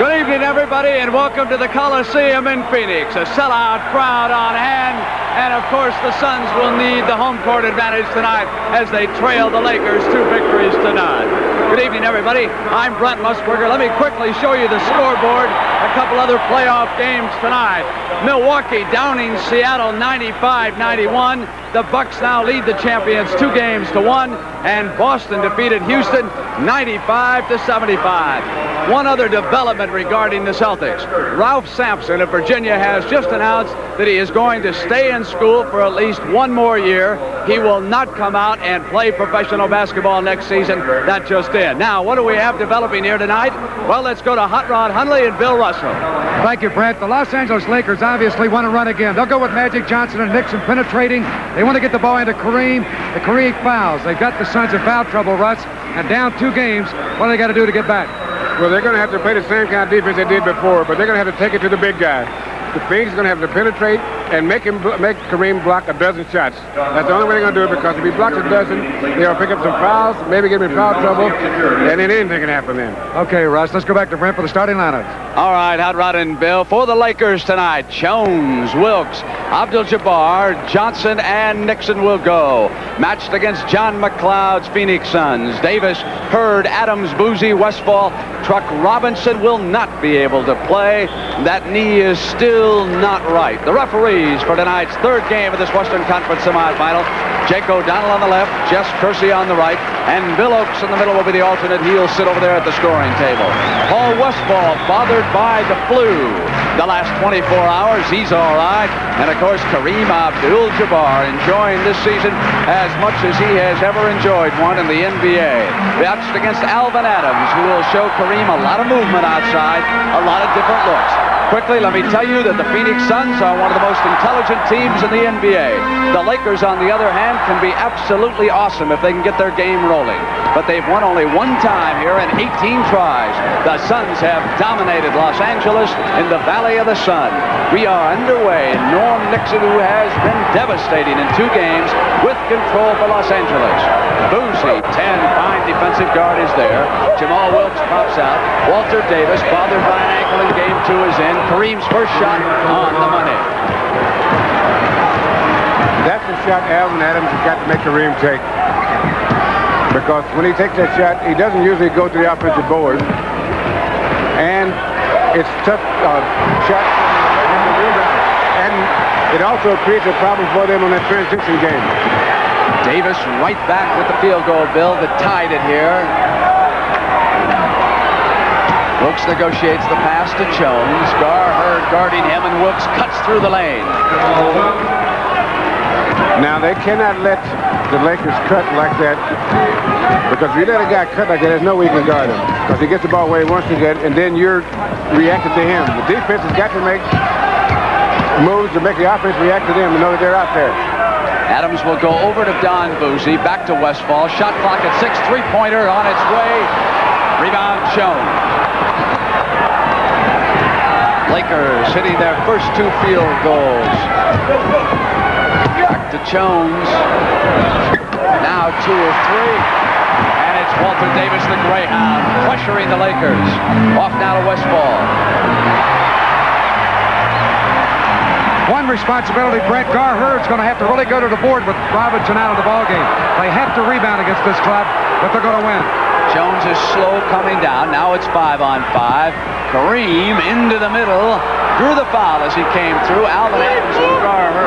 Good evening, everybody, and welcome to the Coliseum in Phoenix. A sellout crowd on hand, and of course the Suns will need the home court advantage tonight as they trail the Lakers 2 victories to none. Good evening, everybody. I'm Brent Musburger. Let me quickly show you the scoreboard. A couple other playoff games tonight. Milwaukee downing Seattle 95-91. The Bucks now lead the champions 2 games to 1, and Boston defeated Houston 95-75. One other development regarding the Celtics. Ralph Sampson of Virginia has just announced that he is going to stay in school for at least 1 more year. He will not come out and play professional basketball next season. That just in. Now, what do we have developing here tonight? Well, let's go to Hot Rod Hundley and Bill Russell. Thank you, Brent. The Los Angeles Lakers obviously want to run again. They'll go with Magic Johnson and Nixon penetrating. They want to get the ball into Kareem. The Kareem fouls. They've got the Suns in foul trouble, Russ, and down 2 games. What do they got to do to get back? Well, they're going to have to play the same kind of defense they did before, but they're going to have to take it to the big guy. The Phoenix is going to have to penetrate and make Kareem block a dozen shots. That's the only way they're going to do it, because if he blocks a dozen, they'll pick up some fouls, maybe get him in foul trouble, and then anything can happen then. Okay, Russ, let's go back to Brent for the starting lineup. All right, Hot Rod and Bill. For the Lakers tonight, Jones, Wilkes, Abdul-Jabbar, Johnson, and Nixon will go. Matched against John McLeod's Phoenix Suns. Davis, Hurd, Adams, Boozy, Westphal, Truck Robinson will not be able to play. That knee is still not right. The referees for tonight's 3rd game of this Western Conference semifinal: Jake O'Donnell on the left, Jess Kersey on the right, and Bill Oakes in the middle will be the alternate. He'll sit over there at the scoring table. Paul Westphal, bothered by the flu the last 24 hours. He's all right. And, of course, Kareem Abdul-Jabbar enjoying this season as much as he has ever enjoyed one in the NBA. Matched against Alvan Adams, who will show Kareem a lot of movement outside, a lot of different looks. Quickly, let me tell you that the Phoenix Suns are one of the most intelligent teams in the NBA. The Lakers, on the other hand, can be absolutely awesome if they can get their game rolling. But they've won only 1 time here in 18 tries. The Suns have dominated Los Angeles in the Valley of the Sun. We are underway. Norm Nixon, who has been devastating in 2 games, with control for Los Angeles. Boozy, 10, fine defensive guard is there. Jamaal Wilkes pops out. Walter Davis, bothered by an ankle in game 2, is in. Kareem's first shot on the money. That's the shot Alvan Adams has got to make Kareem take. Because when he takes that shot, he doesn't usually go to the offensive board. And it's tough shot. And it also creates a problem for them on that transition game. Davis right back with the field goal, Bill, that tied it here. Wilkes negotiates the pass to Jones. Hurd guarding him, and Wilkes cuts through the lane. Now, they cannot let the Lakers cut like that, because if you let a guy cut like that, there's no way you can guard him, because he gets the ball where he wants to get, and then you're reacting to him. The defense has got to make moves to make the offense react to them to know that they're out there. Adams will go over to Don Boozy, back to Westphal. Shot clock at 6, 3-pointer on its way. Rebound Jones. Lakers hitting their first 2 field goals. Back to Jones. Now 2 of 3. And it's Walter Davis, the Greyhound, pressuring the Lakers. Off now to Westphal. One responsibility, Brent. Hurd's going to have to really go to the board with Robinson out of the ballgame. They have to rebound against this club, but they're going to win. Jones is slow coming down. Now it's 5-on-5. Kareem into the middle. Drew the foul as he came through. Alvan Adams and Hurd.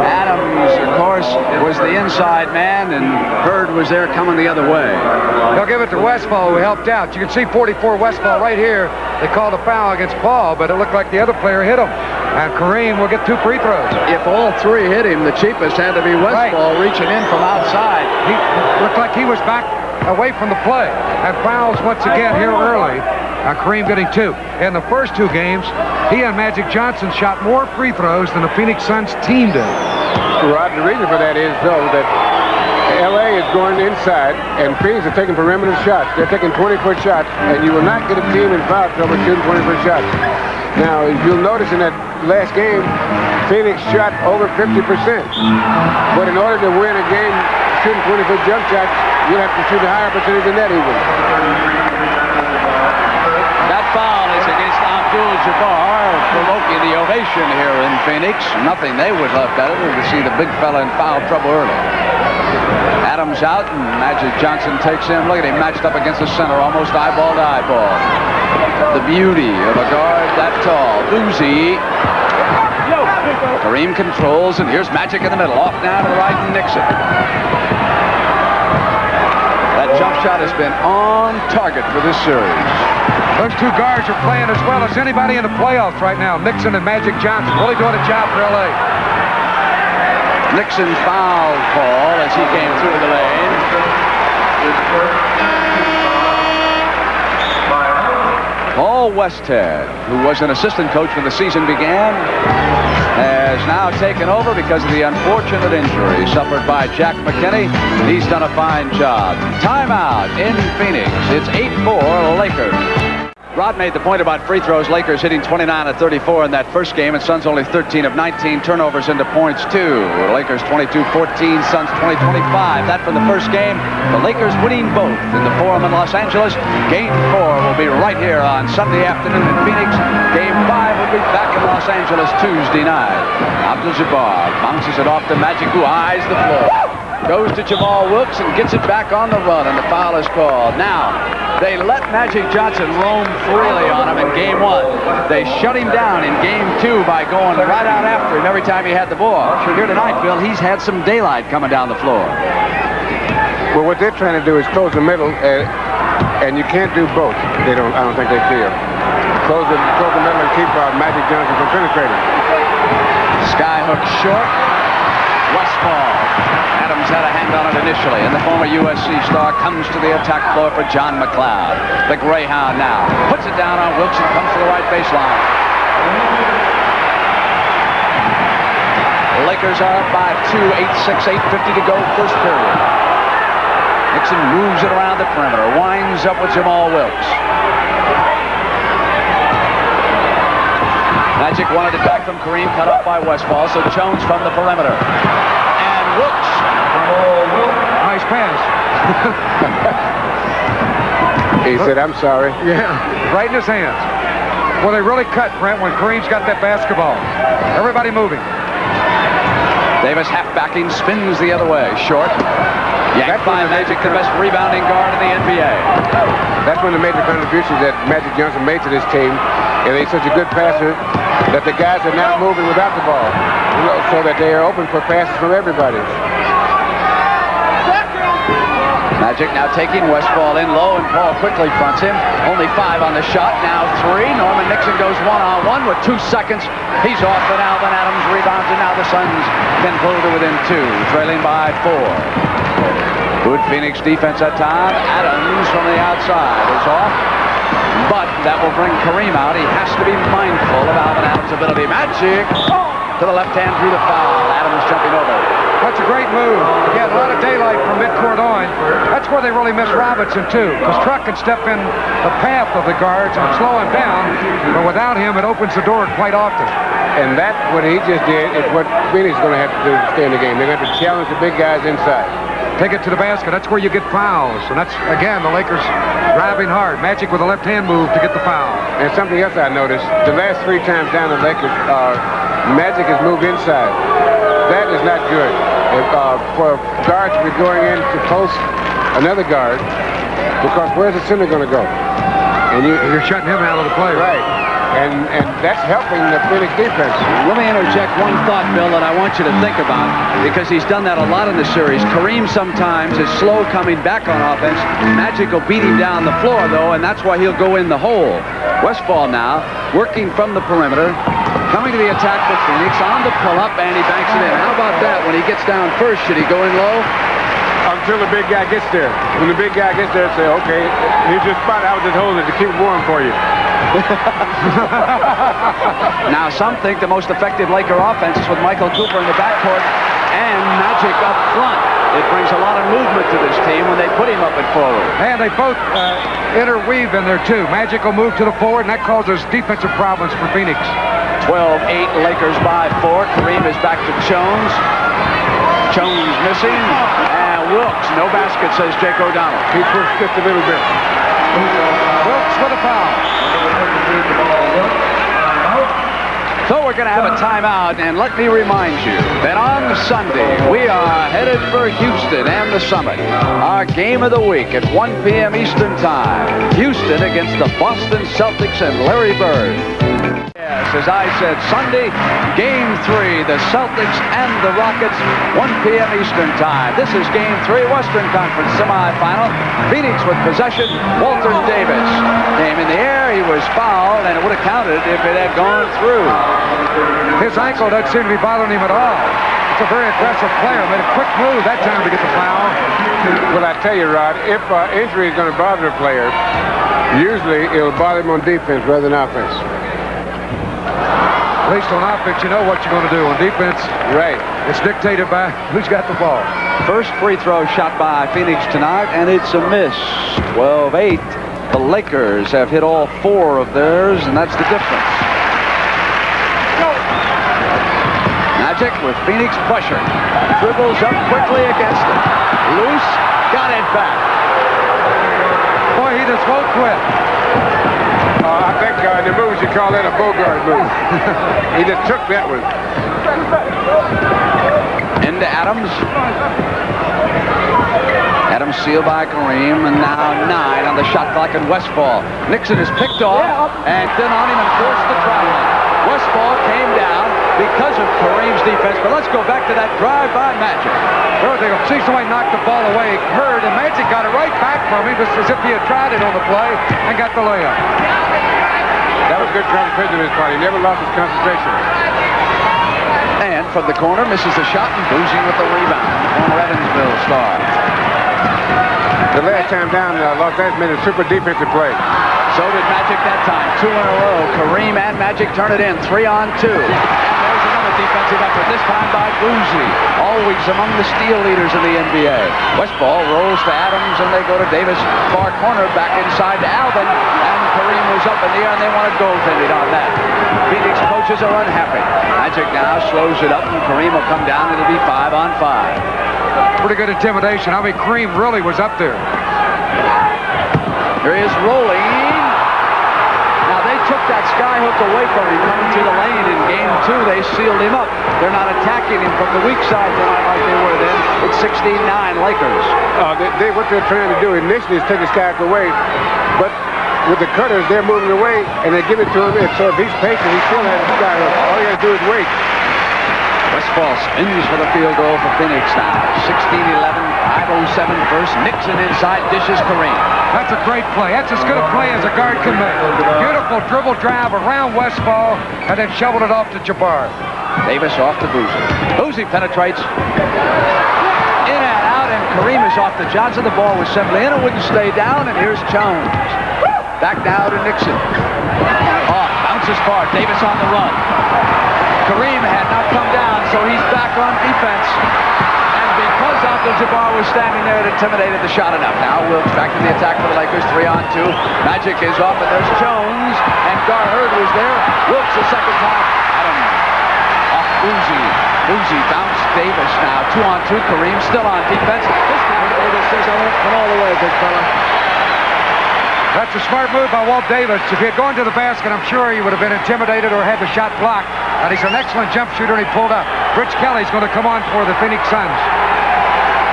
Adams, of course, was the inside man, and Hurd was there coming the other way. They'll give it to Westphal, who helped out. You can see 44 Westphal right here. They called a foul against Paul, but it looked like the other player hit him. And Kareem will get 2 free throws. If all 3 hit him, the cheapest had to be Westphal, reaching in from outside. He looked like he was back away from the play. And fouls once again here early. Kareem getting 2. In the first 2 games, he and Magic Johnson shot more free throws than the Phoenix Suns team did. Rod, the reason for that is, though, that L.A. is going inside, and Phoenix are taking perimeter shots. They're taking 20-foot shots, and you will not get a team in foul trouble shooting 20-foot shots. Now, you'll notice in that last game, Phoenix shot over 50%. But in order to win a game shooting 20-foot jump shots, you'll have to shoot a higher percentage than that even. That foul is against Abdul-Jabbar provoking the ovation here in Phoenix. Nothing they would love better than to see the big fella in foul trouble early. Adams out, and Magic Johnson takes him. Look at him matched up against the center, almost eyeball to eyeball. The beauty of a guard that tall. Uzi. Kareem controls, and here's Magic in the middle. Off now to the right, and Nixon. That jump shot has been on target for this series. Those two guards are playing as well as anybody in the playoffs right now. Nixon and Magic Johnson really doing a job for L.A. Nixon foul call as he came through the lane. Paul Westphal, who was an assistant coach when the season began, has now taken over because of the unfortunate injury suffered by Jack McKinney. He's done a fine job. Timeout in Phoenix. It's 8-4 Lakers. Rod made the point about free throws. Lakers hitting 29 of 34 in that first game, and Suns only 13 of 19. Turnovers into points, too. Lakers 22-14, Suns 20-25. That from the first game. The Lakers winning both in the Forum in Los Angeles. Game 4 will be right here on Sunday afternoon in Phoenix. Game 5 will be back in Los Angeles Tuesday night. Abdul-Jabbar bounces it off to Magic, who eyes the floor. Goes to Jamaal Wilkes and gets it back on the run, and the foul is called. Now, they let Magic Johnson roam freely on him in Game 1. They shut him down in Game 2 by going right out after him every time he had the ball. Here tonight, Bill, he's had some daylight coming down the floor. Well, what they're trying to do is close the middle, and you can't do both. I don't think they feel. Close the middle and keep Magic Johnson from penetrating. Skyhook short. Westphal. Adams had a hand on it initially, and the former USC star comes to the attack floor for John McLeod. The Greyhound now puts it down on Wilkes and comes to the right baseline. The Lakers are up by 2, 8-6, 8:50 to go, first period. Nixon moves it around the perimeter, winds up with Jamaal Wilkes. Magic wanted it back from Kareem, cut off by Westphal, so Jones from the perimeter. And Wilkes. Nice pass. He said, I'm sorry. Yeah, right in his hands. Well, they really cut, Brent, when Kareem's got that basketball. Everybody moving. Davis half-backing, spins the other way, short. Yanked by Magic, the best rebounding guard in the NBA. That's one of the major contributions that Magic Johnson made to this team. And he's such a good passer that the guys are now moving without the ball, so that they are open for passes from everybody. Magic now taking Westphal in low, and Paul quickly fronts him. Only 5 on the shot, now 3. Norman Nixon goes one-on-one with 2 seconds. He's off, and Alvan Adams rebounds, and now the Suns can pull to within 2, trailing by 4. Good Phoenix defense at time. Adams from the outside is off, but that will bring Kareem out. He has to be mindful of Alvan Adams' ability. Magic to the left hand through the foul. Adams jumping over. That's a great move. Again, a lot of daylight from midcourt on. That's where they really miss Robinson, too, because Truck can step in the path of the guards and slow him down, but without him, it opens the door quite often. And that, what he just did, is what Phoenix is going to have to do to stay in the game. They're going to challenge the big guys inside. Take it to the basket. That's where you get fouls. And that's, again, the Lakers driving hard. Magic with a left-hand move to get the foul. And something else I noticed, the last 3 times down the Lakers, Magic has moved inside. That is not good. For guards to be going in to post another guard, because where's the center going to go? And you're shutting him out of the play. Right. And that's helping the Phoenix defense. Let me interject one thought, Bill, that I want you to think about, because he's done that a lot in the series. Kareem sometimes is slow coming back on offense. Magic will beat him down the floor, though, and that's why he'll go in the hole. Westphal now, working from the perimeter, coming to the attack for Phoenix, on the pull-up, and he banks it in. How about that? When he gets down first, should he go in low? Until the big guy gets there. When the big guy gets there, say, okay, here's your spot. I was just holding it to keep it warm for you. Now, some think the most effective Laker offense is with Michael Cooper in the backcourt and Magic up front. It brings a lot of movement to this team when they put him up at forward. And they both interweave in there, too. Magic will move to the forward, and that causes defensive problems for Phoenix. 12-8, Lakers by 4. Kareem is back to Jones. Jones missing. And Wilkes, no basket, says Jake O'Donnell. He pushed just a little bit. Wilkes with a foul. going to have a timeout, and let me remind you that on Sunday, we are headed for Houston and the Summit. Our game of the week at 1 p.m. Eastern Time. Houston against the Boston Celtics and Larry Bird. Yes, as I said, Sunday, Game 3, the Celtics and the Rockets, 1 p.m. Eastern Time. This is Game 3, Western Conference semifinal. Phoenix with possession, Walter Davis. Came in the air, he was fouled, and it would have counted if it had gone through. His ankle doesn't seem to be bothering him at all. It's a very aggressive player. Made a quick move that time to get the foul. Well, I tell you, Rod, if injury is going to bother a player, usually it'll bother him on defense rather than offense. At least on offense, you know what you're going to do. On defense, right, it's dictated by who's got the ball. First free throw shot by Phoenix tonight, and it's a miss. 12-8. The Lakers have hit all 4 of theirs, and that's the difference. Magic with Phoenix pressure. Dribbles up quickly against it. Loose, got it back. Boy, he just won't quit. I think in the moves you call that a Bogart move. He just took that one. Into Adams. Adams sealed by Kareem, and now 9 on the shot clock in Westphal. Nixon is picked off, and then on him and forced the travel. Westphal came down because of Kareem's defense, but let's go back to that drive by Magic. Well, they see somebody knock the ball away. Heard, and Magic got it right back from him, just as if he had tried it on the play, and got the layup. That was good concentration on his part. He never lost his concentration. And from the corner, misses the shot, and Boozy with the rebound. Former Evansville star. The last time down, Los Angeles made a super defensive play. So did Magic that time. 2 in a row. Kareem and Magic turn it in. 3 on 2. And there's another defensive effort, this time by Boozy. Always among the steal leaders in the NBA. Westphal rolls to Adams, and they go to Davis. Far corner, back inside to Alvan. And Kareem was up in the air, and they want a goaltending on that. Phoenix coaches are unhappy. Magic now slows it up, and Kareem will come down. It'll be 5 on 5. Pretty good intimidation. I mean, Kareem really was up there. Here he is rolling. Now, they took that skyhook away from him coming to the lane in Game 2. They sealed him up. They're not attacking him from the weak side tonight like they were then. It's 16-9 Lakers. What they're trying to do initially is take the skyhook away, but with the cutters, they're moving away, and they give it to him. And so if he's patient, he still has the skyhook. All he has to do is wait. Westphal spins for the field goal for Phoenix now. 16-11, 5:07 first. Nixon inside, dishes Kareem. That's a great play. That's as good a play as a guard can make. Beautiful dribble drive around Westphal, and then shoveled it off to Jabbar. Davis off to Boozy. Boozy penetrates. In and out, and Kareem is off to Johnson. The ball was simply in. It wouldn't stay down, and here's Jones. Back now to Nixon. Off, bounces far. Davis on the run. Kareem had not come down, so he's back on defense. And because Abdul-Jabbar was standing there, it intimidated the shot enough. Now Wilkes back to the attack for the Lakers, 3 on 2. Magic is off, and there's Jones. And Garherd was there. Wilkes the second time. Adams off Boozy. Boozy bounced Davis now. 2 on 2. Kareem still on defense. This time Davis says, I won't come all the way, big fella. That's a smart move by Walt Davis. If he had gone to the basket, I'm sure he would have been intimidated or had the shot blocked. And he's an excellent jump shooter, and he pulled up. Rich Kelly's going to come on for the Phoenix Suns.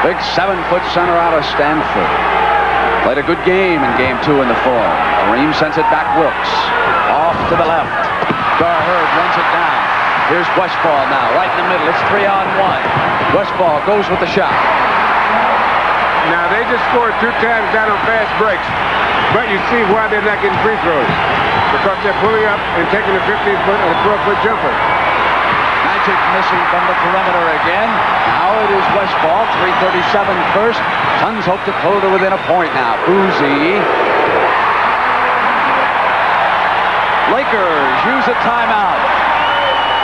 Big 7-foot center out of Stanford. Played a good game in Game 2 in the fall. Kareem sends it back Wilkes. Off to the left. Garherd runs it down. Here's Westphal now, right in the middle. It's 3 on 1. Westphal goes with the shot. Now, they just scored 2 times down on fast breaks. But you see why they're not getting free throws. Because they're pulling up and taking a 15-foot or a 12-foot jumper. Magic missing from the perimeter again. Now it is Westphal, 3:37 first. Suns hope to pull to within a point now. Boozy. Lakers use a timeout.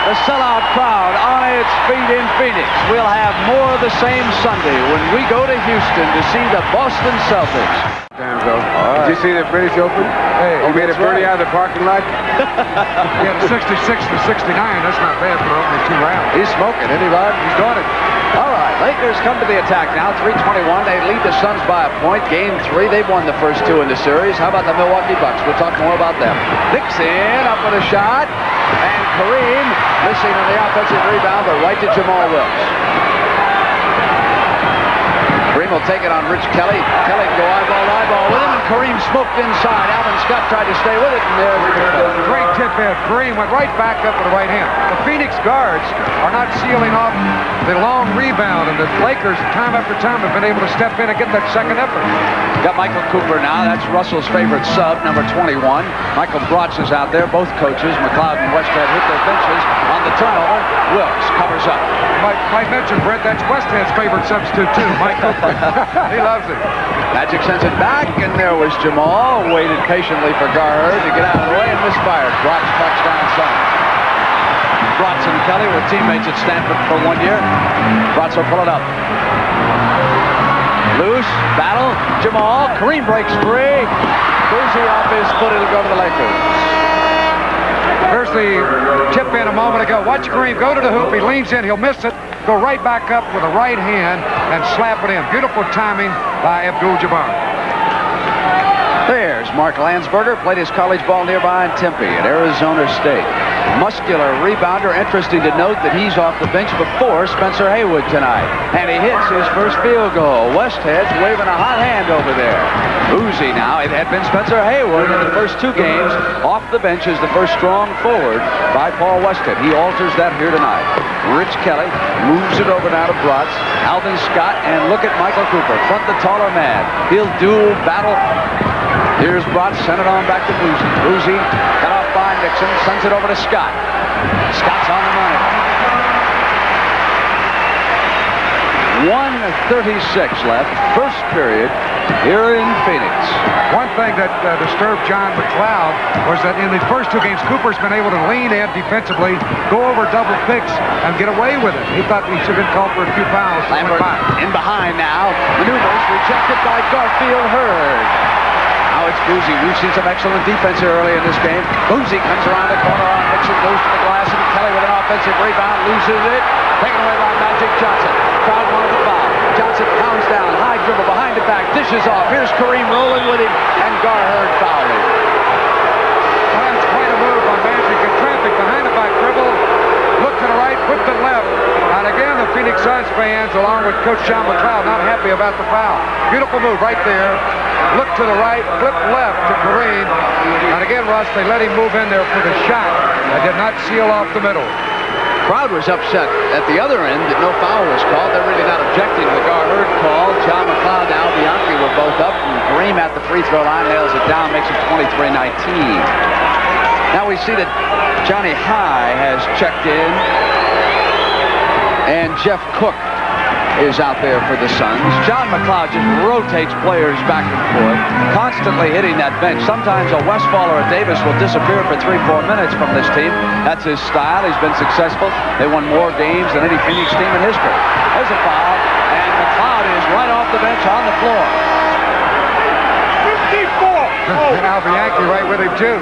The sellout crowd on its feet in Phoenix. We'll have more of the same Sunday when we go to Houston to see the Boston Celtics. Did you see the British Open? Hey, he made a birdie out of the parking lot. He had 66 to 69. That's not bad for opening 2 rounds. He's smoking, isn't he, Rod? He's doing it. All right, Lakers come to the attack now. 3:21. They lead the Suns by a point. Game 3. They've won the first 2 in the series. How about the Milwaukee Bucks? We'll talk more about them. Nixon up with a shot. And Kareem missing on the offensive rebound, but right to Jamaal Wilkes. Kareem will take it on Rich Kelly. Kelly can go eyeball to eyeball with him, and Kareem smoked inside. Alvan Scott tried to stay with it, and there's the great tip in. Kareem went right back up with the right hand. The Phoenix guards are not sealing off the long rebound, and the Lakers, time after time, have been able to step in and get that second effort. Got Michael Cooper now. That's Russell's favorite sub, number 21. Michael Bratz is out there. Both coaches, McLeod and Westphal, hit their benches. On the turnover, Wilkes covers up. Might mention, Brett, that's Westhead's favorite substitute, too, Mike Cooper. He loves it. Magic sends it back, and there was Jamaal. Waited patiently for Garherd to get out of the way and misfired. Bratz touchdown center. Bratz and Kelly were teammates at Stanford for 1 year. Bratz will pull it up. Loose, battle, Jamaal. Kareem breaks free. Boozy off his foot, it'll go to the Lakers. There's the tip in a moment ago. Watch Kareem go to the hoop. He leans in. He'll miss it. Go right back up with a right hand and slap it in. Beautiful timing by Abdul-Jabbar. There's Mark Landsberger. Played his college ball nearby in Tempe at Arizona State. Muscular rebounder. Interesting to note that he's off the bench before Spencer Haywood tonight. And he hits his first field goal. Westhead's waving a hot hand over there. Boozy now. It had been Spencer Haywood in the first 2 games. Off the bench is the first strong forward by Paul Westhead. He alters that here tonight. Rich Kelly moves it over now to Bratz. Alvan Scott, and look at Michael Cooper. Front the taller man. He'll duel battle. Here's Bratz, sent it on back to Boozy. Boozy cut off by Nixon, sends it over to Scott. Scott's on the money. 1:36 left, first period here in Phoenix. One thing that disturbed John McLeod was that in the first 2 games, Cooper's been able to lean in defensively, go over double picks, and get away with it. He thought he should have been called for a few fouls. Lambert in behind now. Maneuvers rejected by Garfield Hurd. Now it's Boozy. We've seen some excellent defense here early in this game. Boozy comes around the corner on Nixon, goes to the glass, and Kelly with an offensive rebound, loses it. Taken away by Magic Johnson. Crowd wanted the foul. Johnson pounds down, high dribble behind the back, dishes off. Here's Kareem rolling with him, and Garherd fouling. Well, that's quite a move on Magic in traffic behind the back dribble. Look to the right, whip to the left. And again, the Phoenix Suns fans, along with Coach John McLeod, not happy about the foul. Beautiful move right there. Look to the right, flip left to Kareem. And again, Russ, they let him move in there for the shot. They did not seal off the middle. Crowd was upset at the other end that no foul was called. They're really not objecting to the Garherd call. John McLeod and Al Bianchi were both up, and Kareem at the free throw line nails it down, makes it 23-19. Now we see that Johnny High has checked in, and Jeff Cook is out there for the Suns. John McLeod just rotates players back and forth, constantly hitting that bench. Sometimes a Westphal or a Davis will disappear for 3-4 minutes from this team. That's his style. He's been successful. They won more games than any Phoenix team in history. There's a foul, and McLeod is right off the bench on the floor. 54! Oh. And Al Bianchi right with him, too.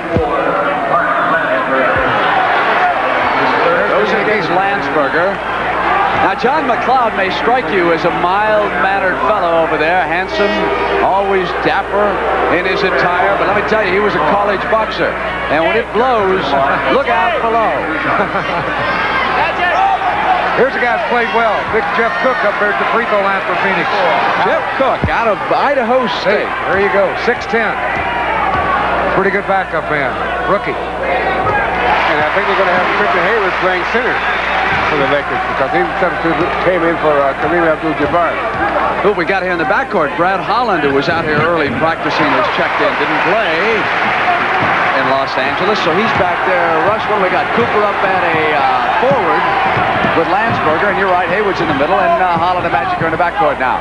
Goes against Landsberger. Now, John McLeod may strike you as a mild-mannered fellow over there, handsome, always dapper in his attire, but let me tell you, he was a college boxer. And when it blows, look out below. Here's a guy who's played well. Big Jeff Cook up there at the free throw line for Phoenix. Jeff Cook out of Idaho State. There you go, 6'10". Pretty good backup man, rookie. And I think they're going to have Spencer Haywood playing center for the Lakers because he came in for Kareem Abdul-Jabbar. Who we got here in the backcourt? Brad Holland, who was out here early practicing, was checked in. Didn't play in Los Angeles, so he's back there. Russ, what do we got? Cooper up at a forward with Landsberger, and you're right, Haywood's in the middle, and Holland and Magic are in the backcourt now.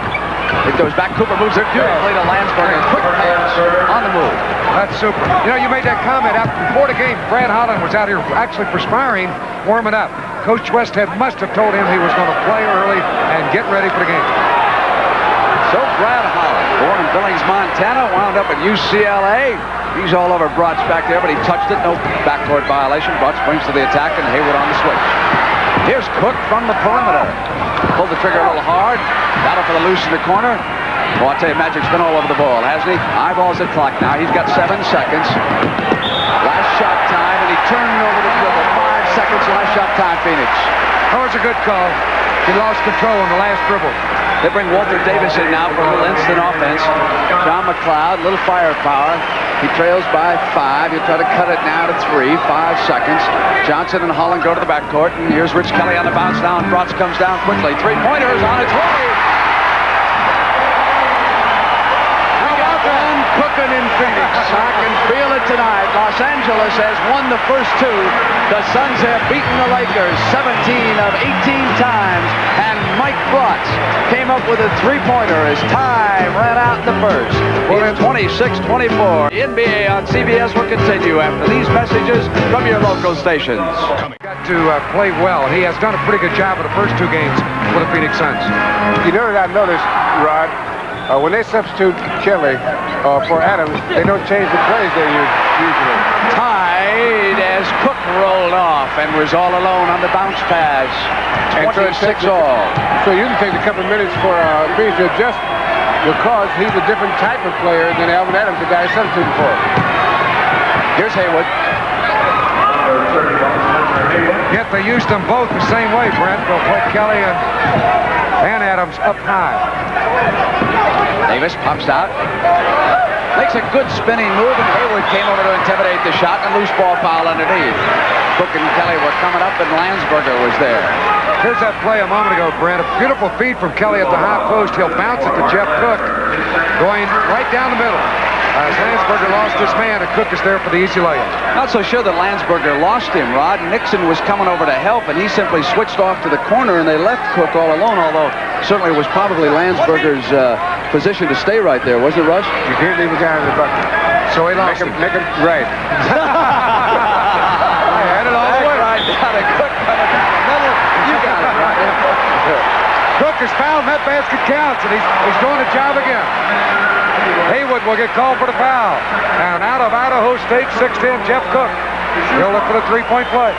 It goes back. Cooper moves it beautifully to Landsberger. Quick pass on the move. That's super. You know, you made that comment before the game. Brad Holland was out here actually perspiring, warming up. Coach Westhead must have told him he was going to play early and get ready for the game. So Brad Holland, born in Billings, Montana, wound up at UCLA. He's all over Bratz back there, but he touched it. No backcourt violation. Bratz brings to the attack, and Haywood on the switch. Here's Cook from the perimeter. Pulled the trigger a little hard. Battle for the loose in the corner. Oh, I tell you, Magic's been all over the ball, hasn't he? Eyeballs the clock now. He's got 7 seconds. Last shot time, and he turned over the dribble. shot time, Phoenix. That was a good call. He lost control in the last dribble. They bring Walter Davis in now for a little instant offense. John McLeod, little firepower. He trails by 5. He'll try to cut it now to 3. 5 seconds. Johnson and Holland go to the backcourt, and here's Rich Kelly on the bounce now, and Bratz comes down quickly. 3-pointers on its way. And cooking in Phoenix. I can feel it tonight. Los Angeles has won the first 2. The Suns have beaten the Lakers 17 of 18 times, and Mike Bratz came up with a 3-pointer as time ran out in the first. It's 26-24. The NBA on CBS will continue after these messages from your local stations. Got to play well. He has done a pretty good job in the first 2 games for the Phoenix Suns. You know what I noticed, Rod? When they substitute Kelly for Adams, they don't change the plays they use usually. Tied as Cook rolled off and was all alone on the bounce pass. 26 all. So you can take a couple minutes for Phoenix to adjust because he's a different type of player than Alvan Adams, the guy substituting for. Here's Haywood. Yet they used them both the same way, Brent. They'll play Kelly and Adams up high. Davis pops out. Makes a good spinning move, and Haywood came over to intimidate the shot, and a loose ball foul underneath. Cook and Kelly were coming up, and Landsberger was there. Here's that play a moment ago, Brent. A beautiful feed from Kelly at the high post. He'll bounce it to Jeff Cook, going right down the middle. As Landsberger lost his man, and Cook is there for the easy layup. Not so sure that Landsberger lost him, Rod. Nixon was coming over to help, and he simply switched off to the corner, and they left Cook all alone, although certainly it was probably Landsberger's position to stay right there, wasn't it, Rush? You can't leave a guy in the bucket. So he lost him. Make him right. I had it all the way. Right down to Cook coming down the middle. You got it, right. Cook is fouled, and that basket counts, and he's doing the job again. Haywood will get called for the foul. And out of Idaho State, 6'10", Jeff Cook. He'll look for the 3-point play.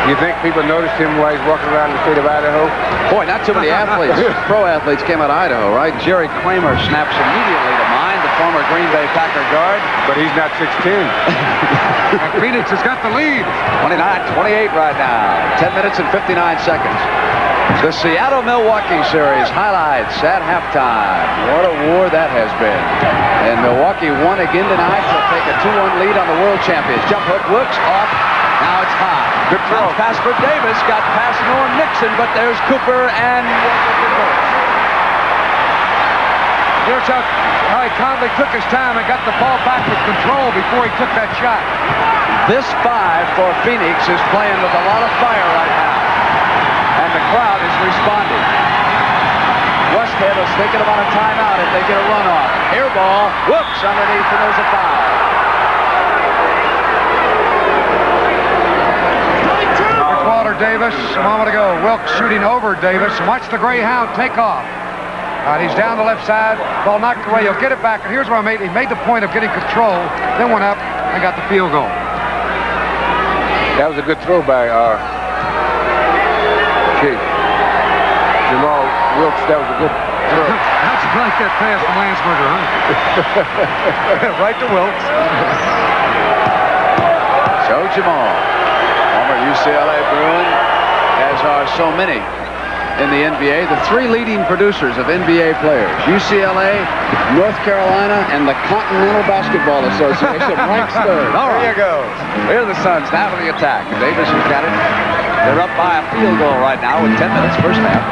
You think people noticed him while he's walking around the state of Idaho? Boy, not too many athletes, pro athletes came out of Idaho, right? Jerry Kramer snaps immediately to mind, the former Green Bay Packer guard. But he's not 6'10". And Phoenix has got the lead. 29-28 right now. 10 minutes and 59 seconds. The Seattle-Milwaukee series highlights at halftime. What a war that has been. And Milwaukee won again tonight to take a 2-1 lead on the world champions. Jump hook, Wilkes off. Now it's high. Good throw. Pass for Davis. Got past Norm Nixon, but there's Cooper and Here's how he calmly took his time and got the ball back with control before he took that shot. This 5 for Phoenix is playing with a lot of fire right now. And the crowd is responding. Westphal is thinking about a timeout if they get a run off. Air ball. Whoops, underneath, and there's a foul. Walter Davis a moment ago. Wilkes shooting over Davis. Watch the Greyhound take off. He's down the left side. Ball knocked away. He'll get it back. And here's what he made the point of getting control. Then went up and got the field goal. That was a good throw by Jamaal Wilkes. That was a good throw. How'd you like that pass from Landsberger, huh? Right to Wilkes. So Jamaal, former UCLA Bruin, as are so many in the NBA, the 3 leading producers of NBA players, UCLA, North Carolina, and the Continental Basketball Association ranks 3rd. All right. There you go. Here are the Suns now to the attack. Davis has got it. They're up by a field goal right now with 10 minutes first half.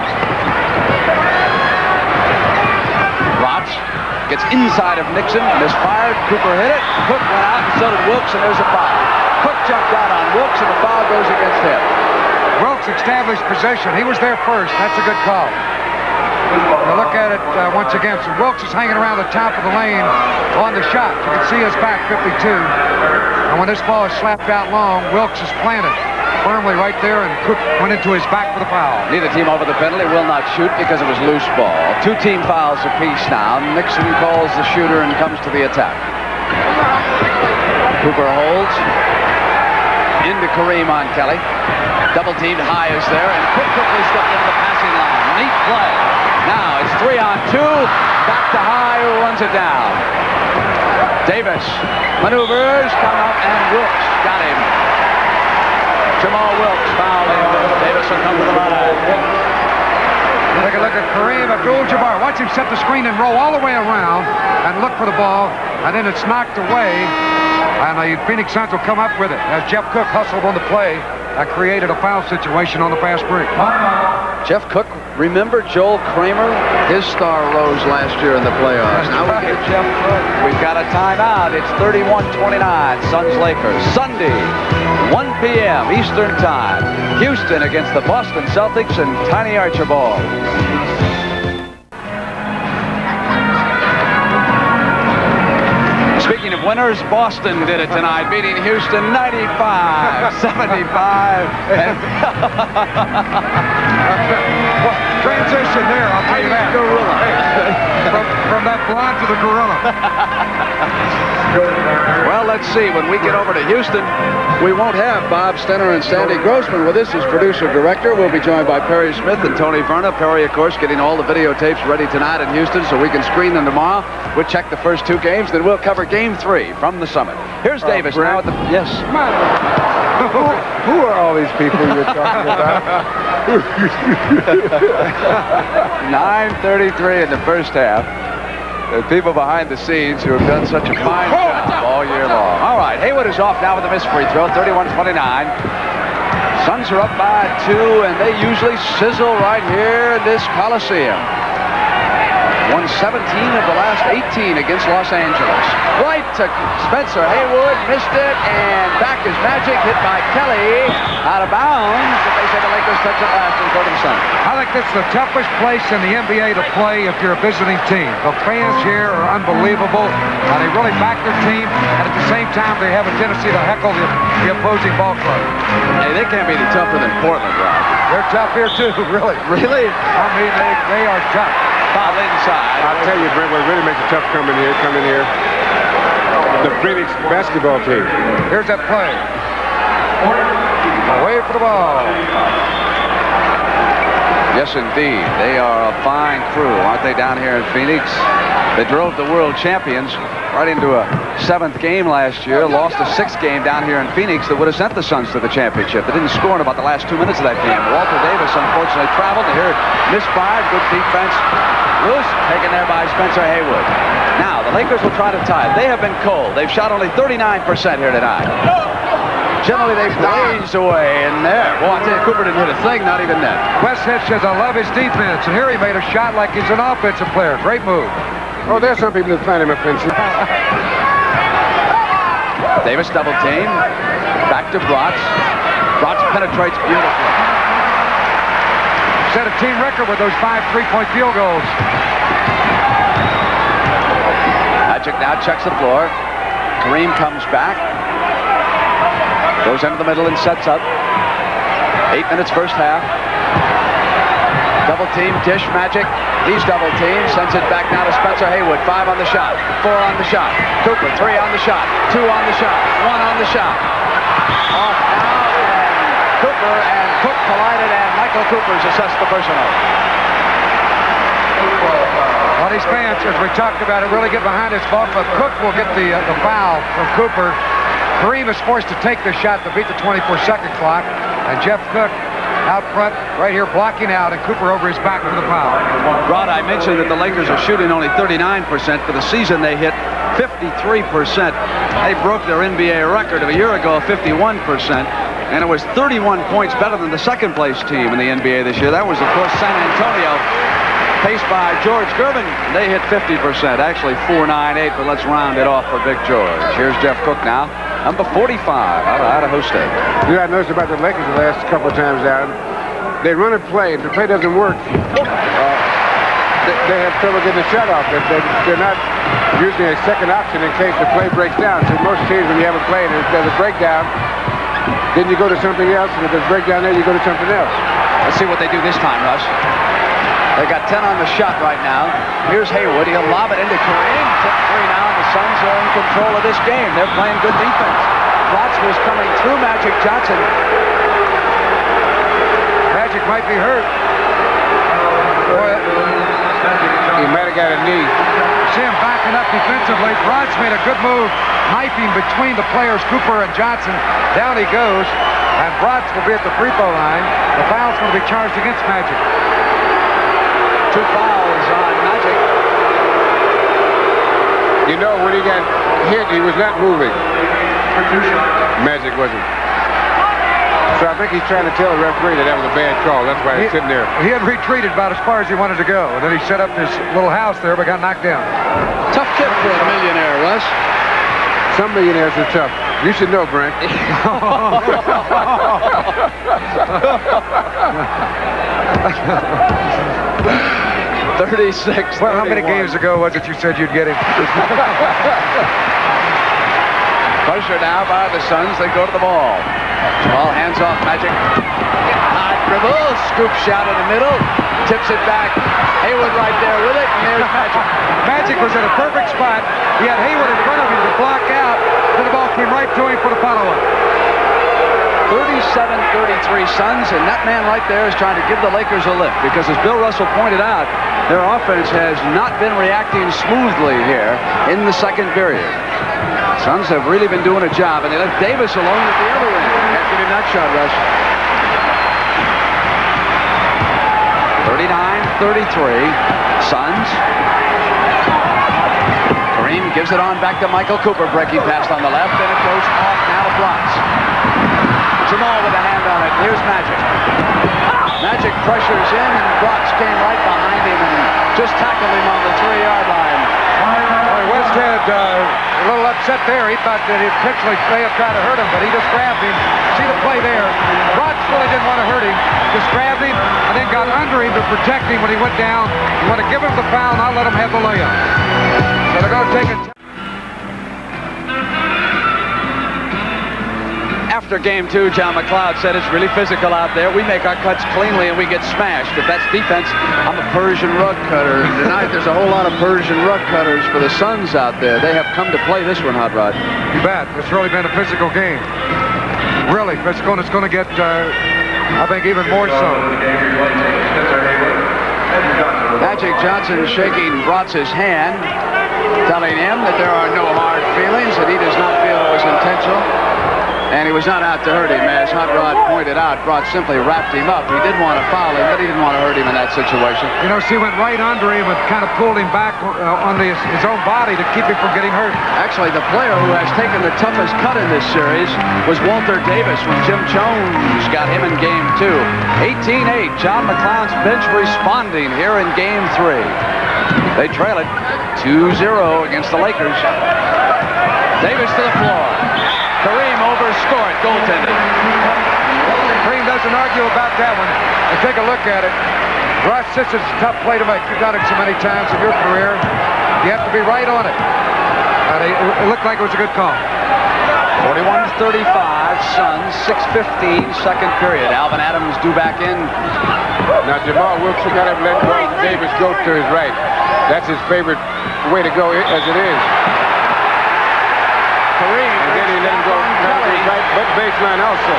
Bratz gets inside of Nixon, misfired. Cooper hit it. Cook went out, and so did Wilkes, and there's a foul. Cook jumped out on Wilkes, and the foul goes against him. Wilkes established possession. He was there first. That's a good call. Now look at it once again. So Wilkes is hanging around the top of the lane on the shot. You can see his back, 52. And when this ball is slapped out long, Wilkes is planted firmly right there, and Cook went into his back for the foul. Neither team over the penalty will not shoot because it was loose ball. 2 team fouls apiece now. Nixon calls the shooter and comes to the attack. Cooper holds. Into Kareem on Kelly. Double teamed. High is there, and Cook quickly stepped into the passing line. Neat play. Now it's 3-on-2. Back to High, who runs it down. Davis maneuvers, come up, and Wilkes got him. Jamaal Wilkes fouled him. Davis will come to the line. Take a look at Kareem. Abdul-Jabbar. Watch him set the screen and roll all the way around and look for the ball, and then it's knocked away, and the Phoenix Suns will come up with it as Jeff Cook hustled on the play and created a foul situation on the fast break. Jeff Cook, remember Joel Kramer? His star rose last year in the playoffs. Now we get Jeff Cook. We've got a timeout. It's 31-29, Suns-Lakers. Sunday, 1 p.m. Eastern Time. Houston against the Boston Celtics and Tiny Archibald. Speaking of winners, Boston did it tonight, beating Houston 95-75. Transition there, I'll tell you that. Gorilla. From that blonde to the gorilla. Well, let's see. When we get over to Houston, we won't have Bob Stenner and Sandy Grossman with us as producer-director. We'll be joined by Perry Smith and Tony Verna. Perry, of course, getting all the videotapes ready tonight in Houston so we can screen them tomorrow. We'll check the first two games, then we'll cover Game 3 from the Summit. Here's Davis now at the... Yes. Who are all these people you're talking about? 9:33 in the first half. The people behind the scenes who have done such a fine job all year long. All right, Haywood is off now with a missed free throw, 31-29. Suns are up by 2, and they usually sizzle right here in this Coliseum. Won 17 of the last 18 against Los Angeles. Right to Spencer Haywood, missed it, and back is Magic, hit by Kelly, out of bounds. But they say the Lakers touch it last and go to the Suns. I think this is the toughest place in the NBA to play if you're a visiting team. The fans here are unbelievable. They really back their team, and at the same time, they have a tendency to heckle the opposing ball club. Hey, they can't be any tougher than Portland, Rob. They're tough here, too, really. Really? I mean, they are tough. Foul inside. I'll tell you, Brent, what really makes it tough coming here. The Phoenix basketball team. Here's that play. Away for the ball. Yes, indeed. They are a fine crew, aren't they, down here in Phoenix? They drove the world champions right into a 7th game last year, lost a 6th game down here in Phoenix that would have sent the Suns to the championship. They didn't score in about the last 2 minutes of that game. Walter Davis, unfortunately, traveled. Here, misfired, good defense. Loose, taken there by Spencer Haywood. Now, the Lakers will try to tie it. They have been cold. They've shot only 39% here tonight. Generally, they blaze away in there. Well, I tell you, Cooper didn't hit a thing, not even that. Westhead says, I love his defense. And here he made a shot like he's an offensive player. Great move. Oh, there's some people that find him offensive. Davis double team. Back to Bratz. Bratz penetrates beautifully. Set a team record with those 5 3-point field goals. Magic now checks the floor. Kareem comes back. Goes into the middle and sets up. 8 minutes first half. Double team, dish, Magic. He's double teamed, sends it back now to Spencer Haywood. 5 on the shot, 4 on the shot. Cooper, 3 on the shot, 2 on the shot, 1 on the shot. Off now, and Cooper and Cook collided, and Michael Cooper's assessed the personal. Well, these fans, as we talked about it, really get behind this ball club. Cook will get the foul from Cooper. Kareem is forced to take the shot to beat the 24-second clock, and Jeff Cook out front, right here, blocking out, and Cooper over his back for the foul. Rod, I mentioned that the Lakers are shooting only 39%. For the season, they hit 53%. They broke their NBA record of a year ago, 51%. And it was 31 points better than the second-place team in the NBA this year. That was, of course, San Antonio, paced by George Gervin. They hit 50%, actually 4-9-8, but let's round it off for Big George. Here's Jeff Cook now, number 45 out of Idaho State. You know, I noticed about the Lakers the last couple of times down. They run a play, and the play doesn't work. They have trouble getting the shot off. They're not using a second option in case the play breaks down. So most teams, when you have a play and there's a breakdown, then you go to something else, and if there's a breakdown there, you go to something else. Let's see what they do this time, Russ. They got 10 on the shot right now. Here's Haywood. He'll lob it into Kareem. Tip 3 now, and the Suns are in control of this game. They're playing good defense. Bratz was coming through Magic Johnson. Magic might be hurt. He might have got a knee. See him backing up defensively. Bratz made a good move, knifing between the players, Cooper and Johnson. Down he goes. And Bratz will be at the free throw line. The foul's going to be charged against Magic. 2 fouls on Magic. You know, when he got hit, he was not moving. Magic wasn't. So I think he's trying to tell the referee that that was a bad call. That's why he's sitting there. He had retreated about as far as he wanted to go. And then he set up his little house there, but got knocked down. Tough kid for a millionaire, Russ. Some millionaires are tough. You should know, Brent. 36. Well, how many games ago was it you said you'd get him? Pressure now by the Suns. They go to the ball. Ball hands off Magic. High dribble. Scoop shot in the middle. Tips it back. Hayward right there with it. And there's Magic. Magic was in a perfect spot. He had Hayward in front of him to block out. Then the ball came right to him for the follow-up. 37-33 Suns, and that man right there is trying to give the Lakers a lift because, as Bill Russell pointed out, their offense has not been reacting smoothly here in the second period. Suns have really been doing a job, and they left Davis alone at the other end. Can't get in that shot, Rush. 39-33 Suns. Kareem gives it on back to Michael Cooper. Breaking pass on the left, and it goes off now to Bratz. Jamal with a hand on it. Here's Magic. Magic pressures in, and Bratz came right behind him and just tackled him on the 3-yard line. Westhead a little upset there. He thought that he potentially may have tried to hurt him, but he just grabbed him. See the play there. Bratz really didn't want to hurt him. Just grabbed him and then got under him to protect him when he went down. You want to give him the foul, not let him have the layup. So they're going to take it. After game 2, John McLeod said it's really physical out there. We make our cuts cleanly and we get smashed. If that's defense, I'm a Persian rug cutter. Tonight there's a whole lot of Persian rug cutters for the Suns out there. They have come to play this one, Hot Rod. You bet. It's really been a physical game. Really physical, and it's going to get, I think, even more so. Magic Johnson shaking Bratz's hand, telling him that there are no hard feelings, that he does not feel it was intentional. And he was not out to hurt him, as Hot Rod pointed out. Bratz simply wrapped him up. He did want to foul him, but he didn't want to hurt him in that situation. You know, she went right under him and kind of pulled him back on his own body to keep him from getting hurt. Actually, the player who has taken the toughest cut in this series was Walter Davis when Jim Jones got him in game 2. 18-8, John McLeod's bench responding here in game 3. They trail it 2-0 against the Lakers. Davis to the floor. Kareem overscored, goaltending. Kareem doesn't argue about that one. And take a look at it. Russ, this is a tough play to make. You've done it so many times in your career. You have to be right on it. And it looked like it was a good call. 41-35, Suns, 6:15, second period. Alvan Adams due back in. Now, Jamal Wilkes got to let Davis go to his right. That's his favorite way to go, as it is. Kareem. And then he let him go right baseline also.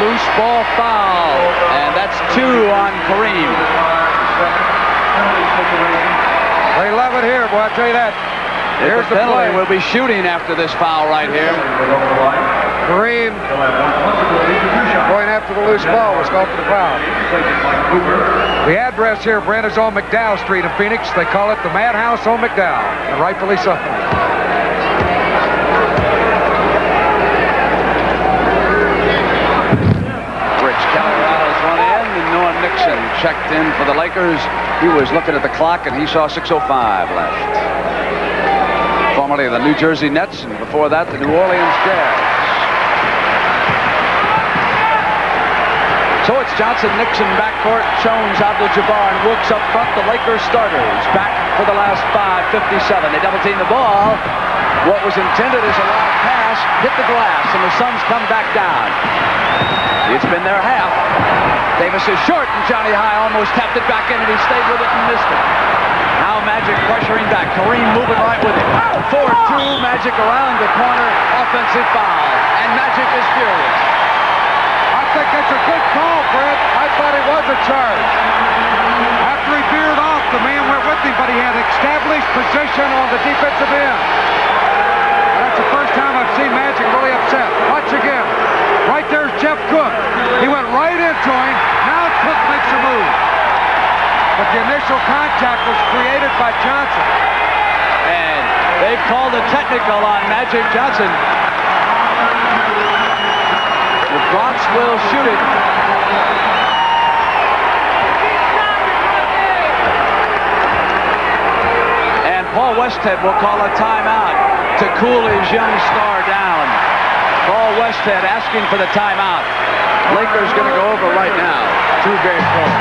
Loose ball foul, and that's 2 on Kareem. They love it here, boy, I'll tell you that. Here's the play. We'll be shooting after this foul right here. Kareem going after the loose ball was called for the foul. The address here, Brent, is on McDowell Street in Phoenix. They call it the Madhouse on McDowell, and rightfully so. Nixon checked in for the Lakers. He was looking at the clock and he saw 6:05 left. Formerly the New Jersey Nets, and before that the New Orleans Jazz. So it's Johnson, Nixon backcourt, Jones, Abdul-Jabbar, and Wilkes up front. The Lakers starters back for the last 5:57. They double team the ball. What was intended as a long pass hit the glass, and the Suns come back down. It's been their half. Davis is short, and Johnny High almost tapped it back in, and he stayed with it and missed it. Now Magic pressuring back. Kareem moving right with him. 4-2, Magic around the corner. Offensive foul, and Magic is furious. I think that's a good call, Fred. I thought it was a charge. After he veered off, the man went with him, but he had established position on the defensive end. That's the first time I've seen Magic really upset. Watch again. Right there's of Cook. He went right into him. Now Cook makes a move. But the initial contact was created by Johnson. And they've called a technical on Magic Johnson. The Bratz will shoot it. And Paul Westhead will call a timeout to cool his young star down. Paul Westhead asking for the timeout. Lakers going to go over right now. 2-game call.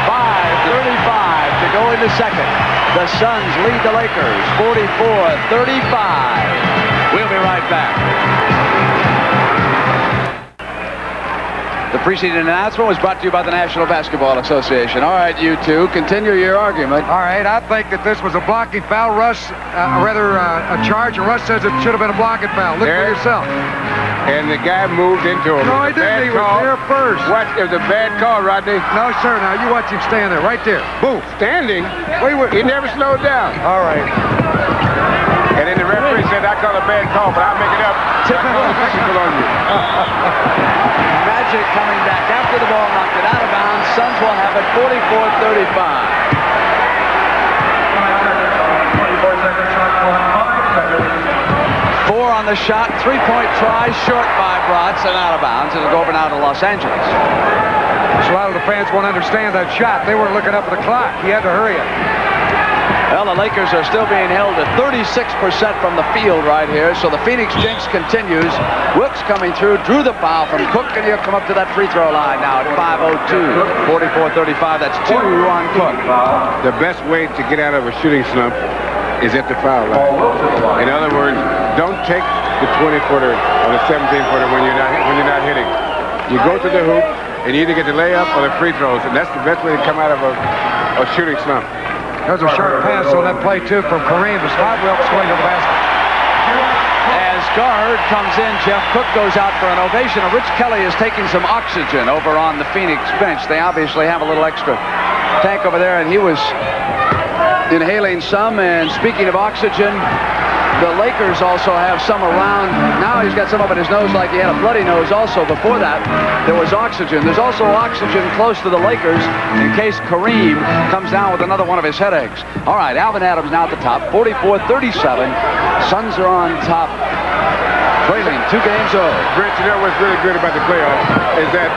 5:35 to go in the second. The Suns lead the Lakers 44-35. We'll be right back. The preceding announcement was brought to you by the National Basketball Association. All right, you two, continue your argument. All right, I think that this was a blocking foul. Russ, a charge, and Russ says it should have been a blocking foul. Look for yourself. And the guy moved into him. No, he didn't. He was there first. What? It was a bad call, Rodney. No, sir. Now, you watch him stand there. Right there. Boom. Standing? He never slowed down. All right. And then the referee said, I call a bad call, but I'll make it up. Physical on you. Magic coming back after the ball knocked it out of bounds. Suns will have it 44-35. 4 on the shot, 3-point try, short by Bratz and out of bounds. It'll go over now to Los Angeles. So a lot of the fans won't understand that shot. They weren't looking up at the clock. He had to hurry it. Well, the Lakers are still being held at 36% from the field right here, so the Phoenix jinx continues. Wilkes coming through, drew the foul from Cook, and he'll come up to that free throw line now at 5:02. 44-35, that's 2 on Cook. The best way to get out of a shooting slump is at the foul line. In other words, don't take the 20-footer or the 17-footer when you're not hitting. You go to the hoop, and you either get the layup or the free throws, and that's the best way to come out of a shooting slump. There's a sharp pass on that play, too, from Kareem. The spot Wilkes going to the basket. As Garherd comes in, Jeff Cook goes out for an ovation. And Rich Kelly is taking some oxygen over on the Phoenix bench. They obviously have a little extra tank over there, and he was inhaling some. And speaking of oxygen, the Lakers also have some around. Now he's got some up in his nose like he had a bloody nose also. Before that, there was oxygen. There's also oxygen close to the Lakers in case Kareem comes down with another one of his headaches. All right, Alvan Adams now at the top, 44-37. Suns are on top, trailing 2 games over. Brent, you know what's really good about the playoffs is that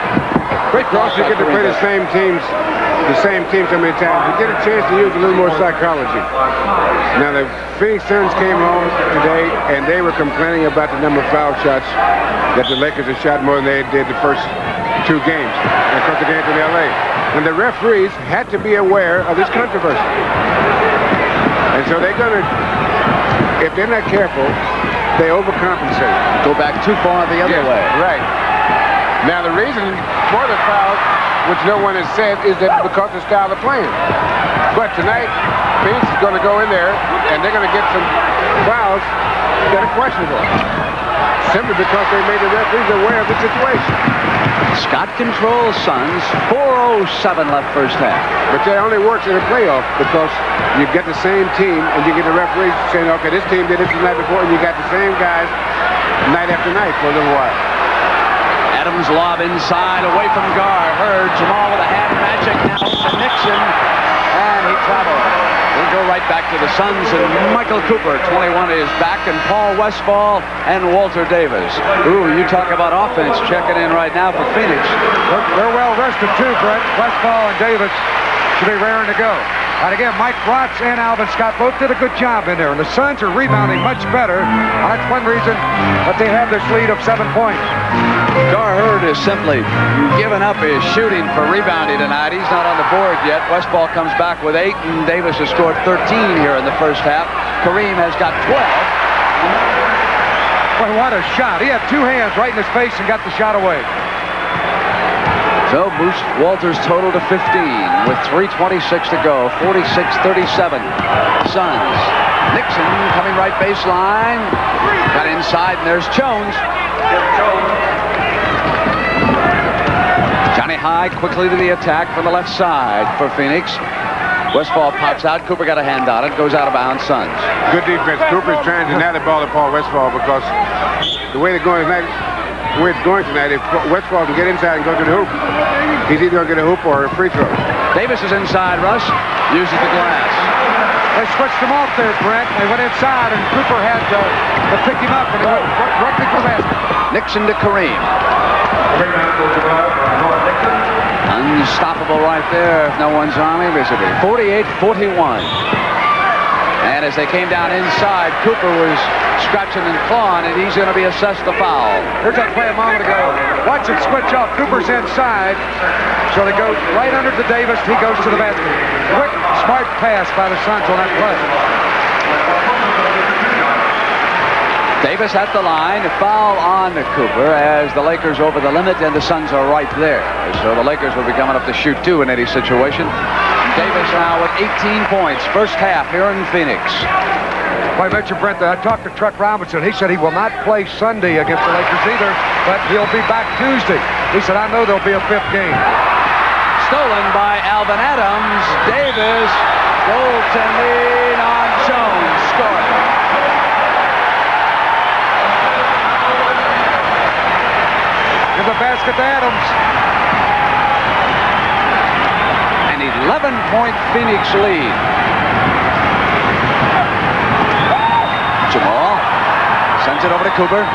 because you get to play the same teams so many times, you get a chance to use a little more psychology. Now, the Phoenix Suns came home today, and they were complaining about the number of foul shots that the Lakers had shot more than they did the first 2 games. And of course, the games in L.A. And the referees had to be aware of this controversy. And so they're going to, if they're not careful, they overcompensate. Go back too far the other way. Right. Now, the reason for the foul, which no one has said, is that because of the style of playing. But tonight, Phoenix is going to go in there, and they're going to get some fouls that are questionable. Simply because they made the referees aware of the situation. Scott controls Suns, 4:07 left first half. But that only works in a playoff because you get the same team, and you get the referees saying, okay, this team did this the night before, and you got the same guys night after night for a little while. Adams lob inside, away from Garherd. Jamaal with a hand magic now to Nixon, and he traveled. We'll go right back to the Suns, and Michael Cooper, 21, is back, and Paul Westphal and Walter Davis. Ooh, you talk about offense checking in right now for Phoenix. They're well rested, too, Brett. Westphal and Davis should be raring to go. And again, Mike Bratz and Alvin Scott both did a good job in there, and the Suns are rebounding much better. That's one reason that they have this lead of 7 points. Garherd is simply given up his shooting for rebounding tonight. He's not on the board yet. Westphal comes back with 8, and Davis has scored 13 here in the first half. Kareem has got 12. Boy, what a shot. He had 2 hands right in his face and got the shot away. So boost Walter's total to 15 with 3:26 to go. 46-37. Suns. Nixon coming right baseline. Got inside, and there's Jones. Johnny High quickly to the attack from the left side for Phoenix. Westphal pops out. Cooper got a hand on it. Goes out of bounds. Suns. Good defense. Cooper's trying to deny the ball to Paul Westphal because the way they're going tonight, the way it's going tonight, if Westphal can get inside and go to the hoop, he's either going to get a hoop or a free throw. Davis is inside, Russ. Uses the glass. They switched him off there, Brent. They went inside, and Cooper had to pick him up, and he went directly to the basket. Nixon to Kareem. Unstoppable right there if no one's on him, is it? 48-41. And as they came down inside, Cooper was scratching and clawing, and he's going to be assessed the foul. Here's that play a moment ago. Watch it switch off. Cooper's inside. So they go right under to Davis. He goes to the basket. Quick, smart pass by the Suns on that play. Davis at the line. A foul on Cooper as the Lakers over the limit, and the Suns are right there. So the Lakers will be coming up to shoot two in any situation. Davis now with 18 points. First half here in Phoenix. I mentioned, Brent, I talked to Truck Robinson. He said he will not play Sunday against the Lakers either, but he'll be back Tuesday. He said, I know there'll be a fifth game. Stolen by Alvan Adams. Davis goaltending on Jones. Scoring. Give the basket to Adams. An 11-point Phoenix lead. Jamaal sends it over to Cooper.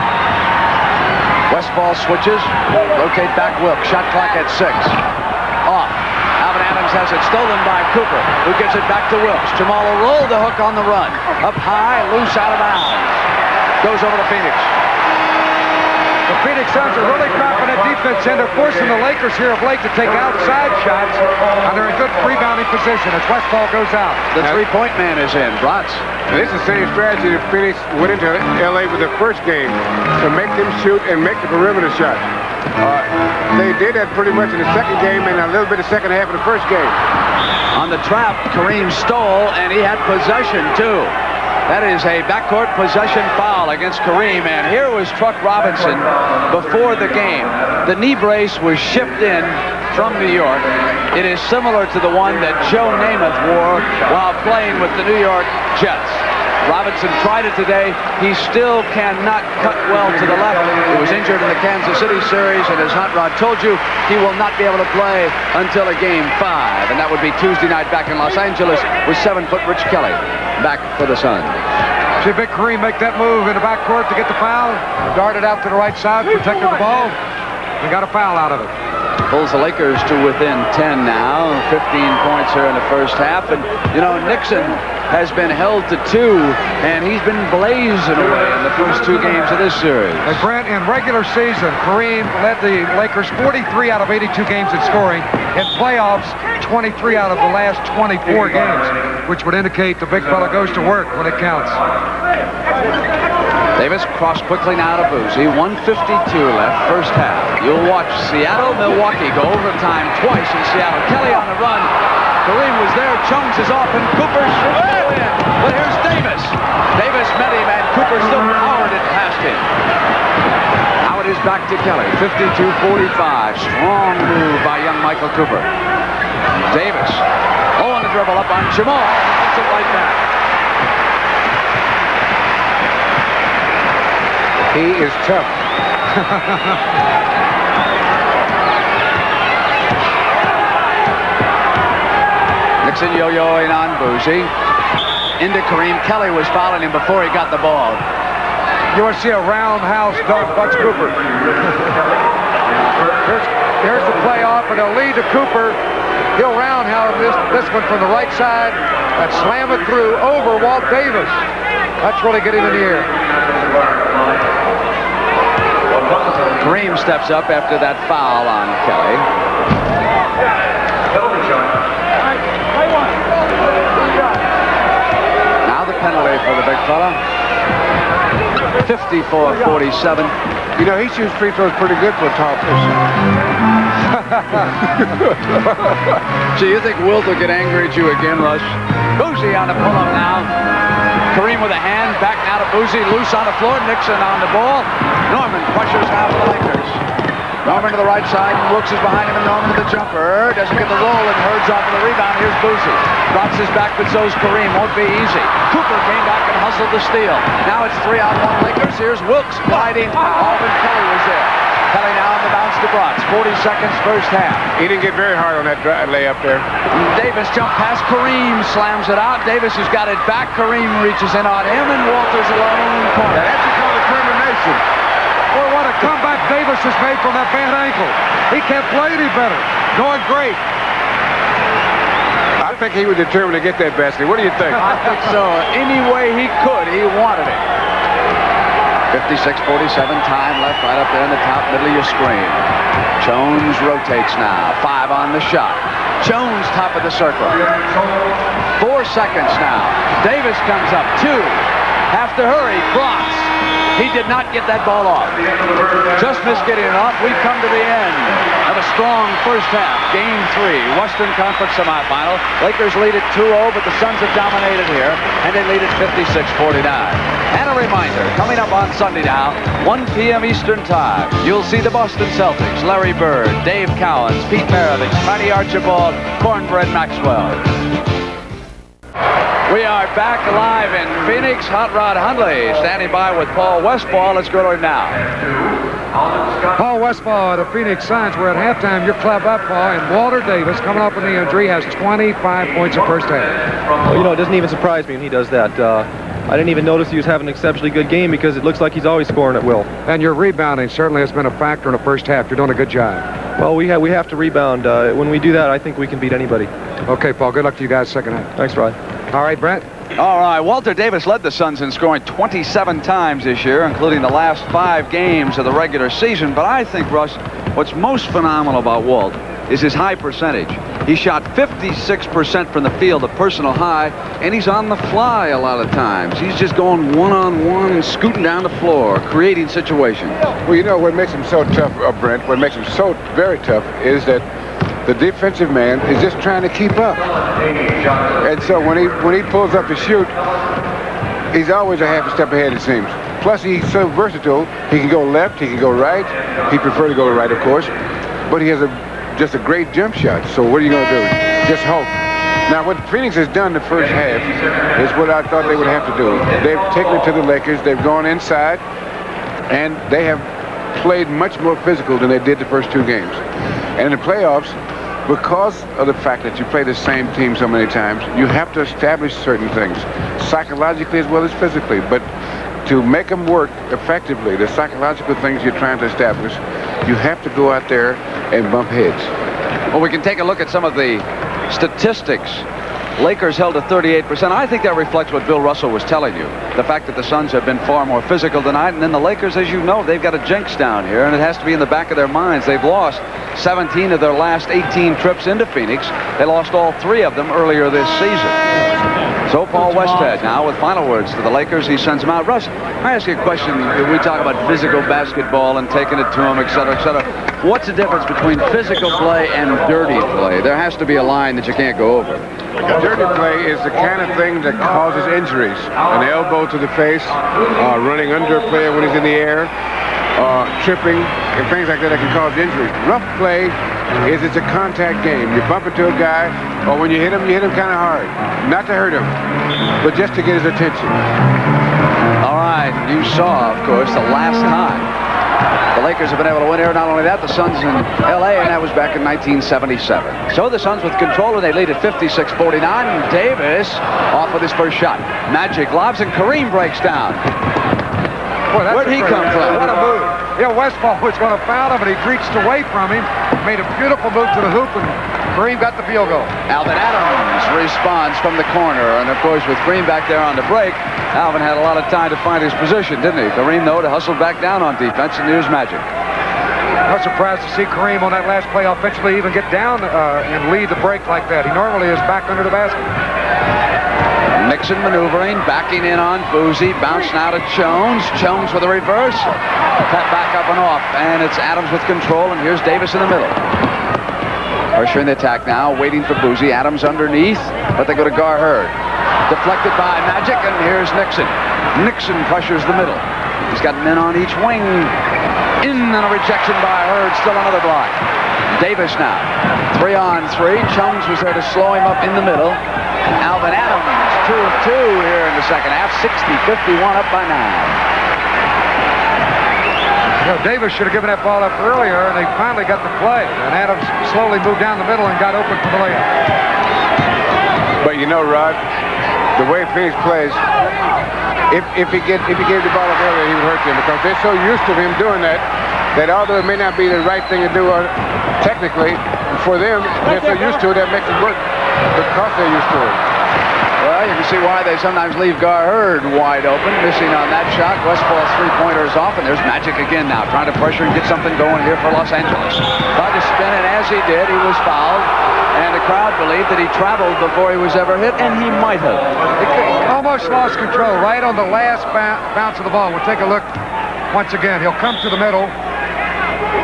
Westphal switches. Rotate back Wilkes. Shot clock at 6. Off. Alvan Adams has it stolen by Cooper, who gets it back to Wilkes. Jamaal will roll the hook on the run. Up high, loose out of bounds. Goes over to Phoenix. The Phoenix Suns are really confident defense, and they're forcing the Lakers here of late to take outside shots, and they're in good rebounding position as Westphal goes out. The three-point man is in. Bratz. This is the same strategy that Phoenix went into L.A. with the first game, to make them shoot and make the perimeter shot. They did that pretty much in the second game and a little bit of the second half of the first game. On the trap, Kareem stole, and he had possession, too. That is a backcourt possession foul against Kareem, and here was Truck Robinson before the game. The knee brace was shipped in from New York. It is similar to the one that Joe Namath wore while playing with the New York Jets. Robinson tried it today. He still cannot cut well to the left. He was injured in the Kansas City series, and as Hot Rod told you, he will not be able to play until a game 5, and that would be Tuesday night back in Los Angeles with 7-foot Rich Kelly back for the Suns. See Big Kareem make that move in the backcourt to get the foul. Darted out to the right side, protected the ball, and got a foul out of it. Pulls the Lakers to within 10 now. 15 points here in the first half. And, you know, Nixon has been held to 2, and he's been blazing away in the first 2 games of this series. And Brent, in regular season, Kareem led the Lakers 43 out of 82 games in scoring. In playoffs, 23 out of the last 24 games, which would indicate the big fella goes to work when it counts. Davis crossed quickly now to Boozy. 1:52 left, first half. You'll watch Seattle, Milwaukee go overtime twice in Seattle. Kelly on the run. Kareem was there. Jones is off, and Cooper should in. But here's Davis. Davis met him, and Cooper still powered it past him. Now it is back to Kelly. 52-45. Strong move by young Michael Cooper. Davis. On the dribble up on Jamaal. Gets it right back. He is tough. Nixon yo-yoing on Boozy. Into Kareem. Kelly was fouling him before he got the ball. You want to see a roundhouse dunk, Butch Cooper. Here's the play off, and they'll lead to Cooper. He'll roundhouse this one from the right side and slam it through over Walt Davis. That's really getting in the air. Kareem steps up after that foul on Kelly. Now the penalty for the big fella. 54-47. You know, he shoots free throws pretty good for a tall person. Gee, you think Wilt will get angry at you again, Rush? Boozy on the pull-up now. Kareem with a hand, back now to Boozy, loose on the floor. Nixon on the ball. Norman pressures now for the Lakers. Norman to the right side, and Wilkes is behind him, and Norman to the jumper. Doesn't get the roll, and Hurd's off of the rebound. Here's Boozy. Bratz is back, but so's Kareem. Won't be easy. Cooper came back and hustled the steal. Now it's 3-on-1 Lakers. Here's Wilkes gliding. Alvan Kelly was there. Kelly now on the bounce to Bratz. 40 seconds, first half. He didn't get very hard on that layup there. Davis jump past Kareem, slams it out. Davis has got it back. Kareem reaches in on him, and Walters alone in the corner. That's called determination. Boy, what a comeback Davis has made from that bad ankle. He can't play any better. Going great. I think he was determined to get that basket. What do you think? I think so. Any way he could, he wanted it. 56-47, time left right up there in the top middle of your screen. Jones rotates now. 5 on the shot. Jones top of the circle. 4 seconds now. Davis comes up. 2. Have to hurry. Bratz. He did not get that ball off. Just missed getting it off. We've come to the end of a strong first half. Game 3, Western Conference semifinal. Lakers lead at 2-0, but the Suns have dominated here, and they lead at 56-49. And a reminder, coming up on Sunday now, 1 p.m. Eastern Time, you'll see the Boston Celtics, Larry Bird, Dave Cowens, Pete Maravich, Tiny Archibald, Cornbread Maxwell. We are back live in Phoenix. Hot Rod Hundley standing by with Paul Westphal. Let's go to him now. Paul Westphal, the Phoenix Suns, were at halftime. Your club up, Paul, and Walter Davis, coming up with the injury, has 25 points in first half. Well, you know, it doesn't even surprise me when he does that. I didn't even notice he was having an exceptionally good game because it looks like he's always scoring at will. And your rebounding certainly has been a factor in the first half. You're doing a good job. Well, we have to rebound. When we do that, I think we can beat anybody. Okay, Paul, good luck to you guys second half. Thanks, Rod. All right, Brent. All right, Walter Davis led the Suns in scoring 27 times this year, including the last 5 games of the regular season. But I think, Russ, what's most phenomenal about Walt is his high percentage. He shot 56% from the field, a personal high, and he's on the fly a lot of times. He's just going one-on-one and scooting down the floor, creating situations. Well, you know what makes him so tough, Brent, what makes him so very tough is that the defensive man is just trying to keep up. And so when he pulls up to shoot, he's always a half a step ahead, it seems. Plus, he's so versatile. He can go left, he can go right. He prefers to go right, of course. But he has just a great jump shot. So what are you going to do? Just hope. Now, what Phoenix has done the first half is what I thought they would have to do. They've taken it to the Lakers. They've gone inside, and they have played much more physical than they did the first 2 games. And in the playoffs, because of the fact that you play the same team so many times, you have to establish certain things, psychologically as well as physically. But to make them work effectively, the psychological things you're trying to establish, you have to go out there and bump heads. Well, we can take a look at some of the statistics. Lakers held to 38%. I think that reflects what Bill Russell was telling you. The fact that the Suns have been far more physical tonight, and then the Lakers, as you know, they've got a jinx down here, and it has to be in the back of their minds. They've lost 17 of their last 18 trips into Phoenix. They lost all 3 of them earlier this season. So Paul Westhead now with final words to the Lakers. He sends them out. Russ, I ask you a question. We talk about physical basketball and taking it to them, et cetera, et cetera. What's the difference between physical play and dirty play? There has to be a line that you can't go over. Dirty play is the kind of thing that causes injuries. An elbow to the face, running under a player when he's in the air, tripping, and things like that can cause injuries. Rough play is it's a contact game. You bump into a guy, or when you hit him kind of hard. Not to hurt him, but just to get his attention. All right, you saw, of course, the last time the Lakers have been able to win here. Not only that, the Suns in L.A., and that was back in 1977. So the Suns with control, and they lead at 56-49. And Davis off with his first shot. Magic lobs, and Kareem breaks down. Boy, where'd he come from? What a move. Yeah, Westphal was going to foul him, but he reached away from him, made a beautiful move to the hoop, and Kareem got the field goal. Alvan Adams responds from the corner, and of course with Kareem back there on the break, Alvan had a lot of time to find his position, didn't he? Kareem, though, to hustle back down on defense, and here's Magic. Not surprised to see Kareem on that last play offensively even get down and lead the break like that. He normally is back under the basket. Nixon maneuvering, backing in on Boozy, bounce now to Jones. Jones with a reverse, cut back up and off, and it's Adams with control, and here's Davis in the middle. Pressure in the attack now, waiting for Boozy. Adams underneath, but they go to Hurd. Deflected by Magic, and here's Nixon. Nixon pressures the middle. He's got men on each wing. In and a rejection by Hurd. Still another block. Davis now. 3-on-3. Jones was there to slow him up in the middle. Alvan Adams, 2 of 2 here in the second half. 60-51 up by 9. Davis should have given that ball up earlier, and they finally got the play. And Adams slowly moved down the middle and got open for the layup. But you know, Rod, the way Phoenix plays, if he gave the ball up earlier, he would hurt them because they're so used to him doing that although it may not be the right thing to do technically, for them, they're so used to it that makes it work because they're used to it. Well, you can see why they sometimes leave Gar Hurd wide open, missing on that shot. Westphal's three-pointer is off, and there's Magic again now, trying to pressure and get something going here for Los Angeles. Tried to spin, and as he did, he was fouled, and the crowd believed that he traveled before he was ever hit, and he might have. He almost lost control right on the last bounce of the ball. We'll take a look once again. He'll come to the middle.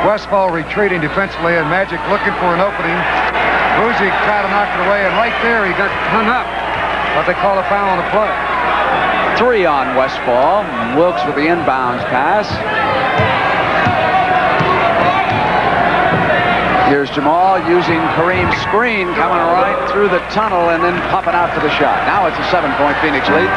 Westphal retreating defensively, and Magic looking for an opening. Boozy tried to knock it away, and right there he got hung up. But they call a foul on the play. 3 on Westphal. Wilkes with the inbounds pass. Here's Jamaal using Kareem's screen, coming right through the tunnel and then popping out for the shot. Now it's a 7-point Phoenix lead.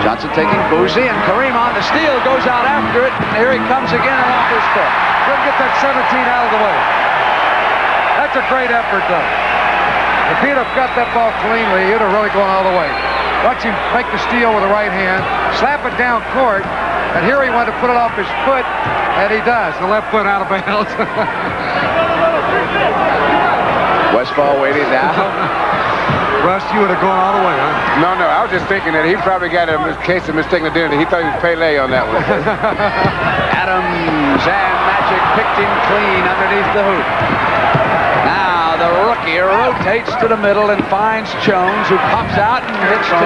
Johnson taking Boozy, and Kareem on the steal, goes out after it. And here he comes again and off his foot. Couldn't get that 17 out of the way. That's a great effort, though. If he'd have got that ball cleanly, he'd have really gone all the way. Watch him make the steal with the right hand, slap it down court, and here he wanted to put it off his foot, and he does. The left foot out of bounds. Westphal waiting now. Russ, you would have gone all the way, huh? No, I was just thinking that he probably got a case of mistaken identity. He thought he was Pele on that one. Adams and Magic picked him clean underneath the hoop. Now the rookie rotates to the middle and finds Jones, who pops out and hits 2.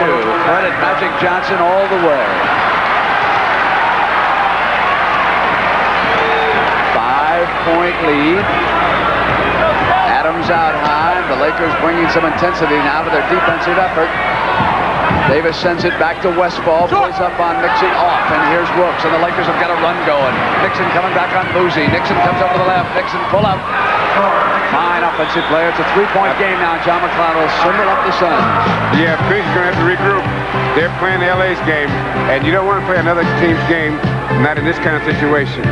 Credit Magic Johnson all the way. 5-point lead. Adams out high. The Lakers bringing some intensity now to their defensive effort. Davis sends it back to Westphal. Plays up on Nixon, off, and here's Wilkes, and the Lakers have got a run going. Nixon coming back on Boozy. Nixon comes over to the left. Nixon pull up. Fine offensive player. It's a 3-point game now. John McCloud will symbol up the Suns. Yeah, Phoenix is going to have to regroup. They're playing LA's game, and you don't want to play another team's game, not in this kind of situation.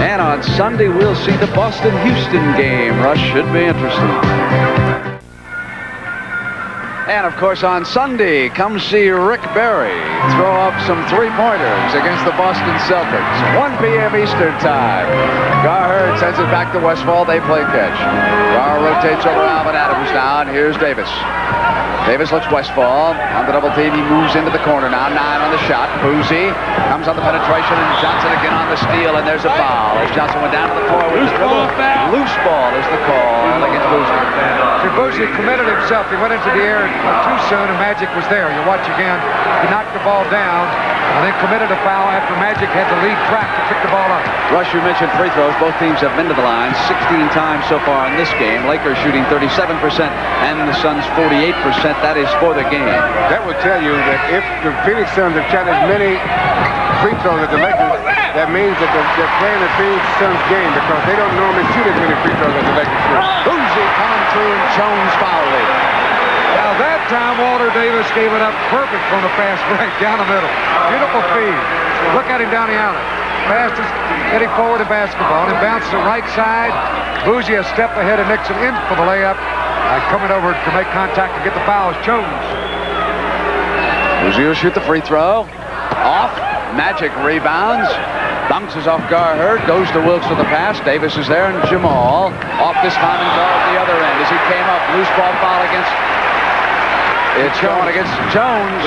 And on Sunday, we'll see the Boston-Houston game. Rush should be interesting. And, of course, on Sunday, come see Rick Barry throw up some 3-pointers against the Boston Celtics. 1 p.m. Eastern Time. Gar Hurd sends it back to Westphal. They play catch. Gar rotates over Alvan Adams now, and here's Davis. Davis looks Westphal. On the double team, he moves into the corner now. 9 on the shot. Boozy comes on the penetration, and Johnson again on the steal, and there's a foul. As Johnson went down to the floor with the dribble. Loose ball is the call against Boozy. Boozy committed himself. He went into the air too soon, and Magic was there. You watch again. He knocked the ball down and then committed a foul after Magic had the lead track to pick the ball up. Rush, you mentioned free throws. Both teams have been to the line 16 times so far in this game. Lakers shooting 37% and the Suns 48%. That is for the game. That will tell you that if the Phoenix Suns have shot as many free throws as the Lakers, that means that they're playing the Phoenix Suns game because they don't normally shoot as many free throws as the Lakers do. Boozy coming through, and Jones fouled it. Now that time, Walter Davis gave it up perfect from the fast break down the middle. Beautiful feed. Look at him down the alley. Fastest getting forward to basketball, and bounces to right side. Boozy a step ahead of Nixon in for the layup. Coming over to make contact to get the foul is Jones. Boozy will shoot the free throw. Off. Magic rebounds. Bounces off Gar Hurd. Goes to Wilkes with the pass. Davis is there, and Jamaal off this time and Gar at the other end as he came up. Loose ball foul against... It's going against Jones.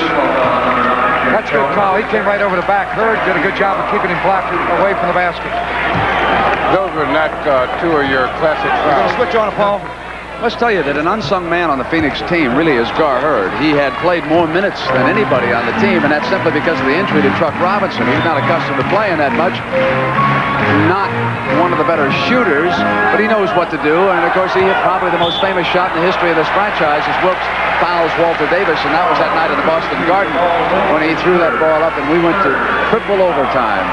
That's a good call. He came right over the back. Hurd did a good job of keeping him blocked away from the basket. Those were not 2 of your classic fouls. Switch on it, Paul. Let's tell you that an unsung man on the Phoenix team really is Gar Hurd. He had played more minutes than anybody on the team, and that's simply because of the injury to Truck Robinson. He's not accustomed to playing that much. Not one of the better shooters, but he knows what to do. And, of course, he hit probably the most famous shot in the history of this franchise as Wilkes fouls Walter Davis, and that was that night in the Boston Garden when he threw that ball up, and we went to triple overtime.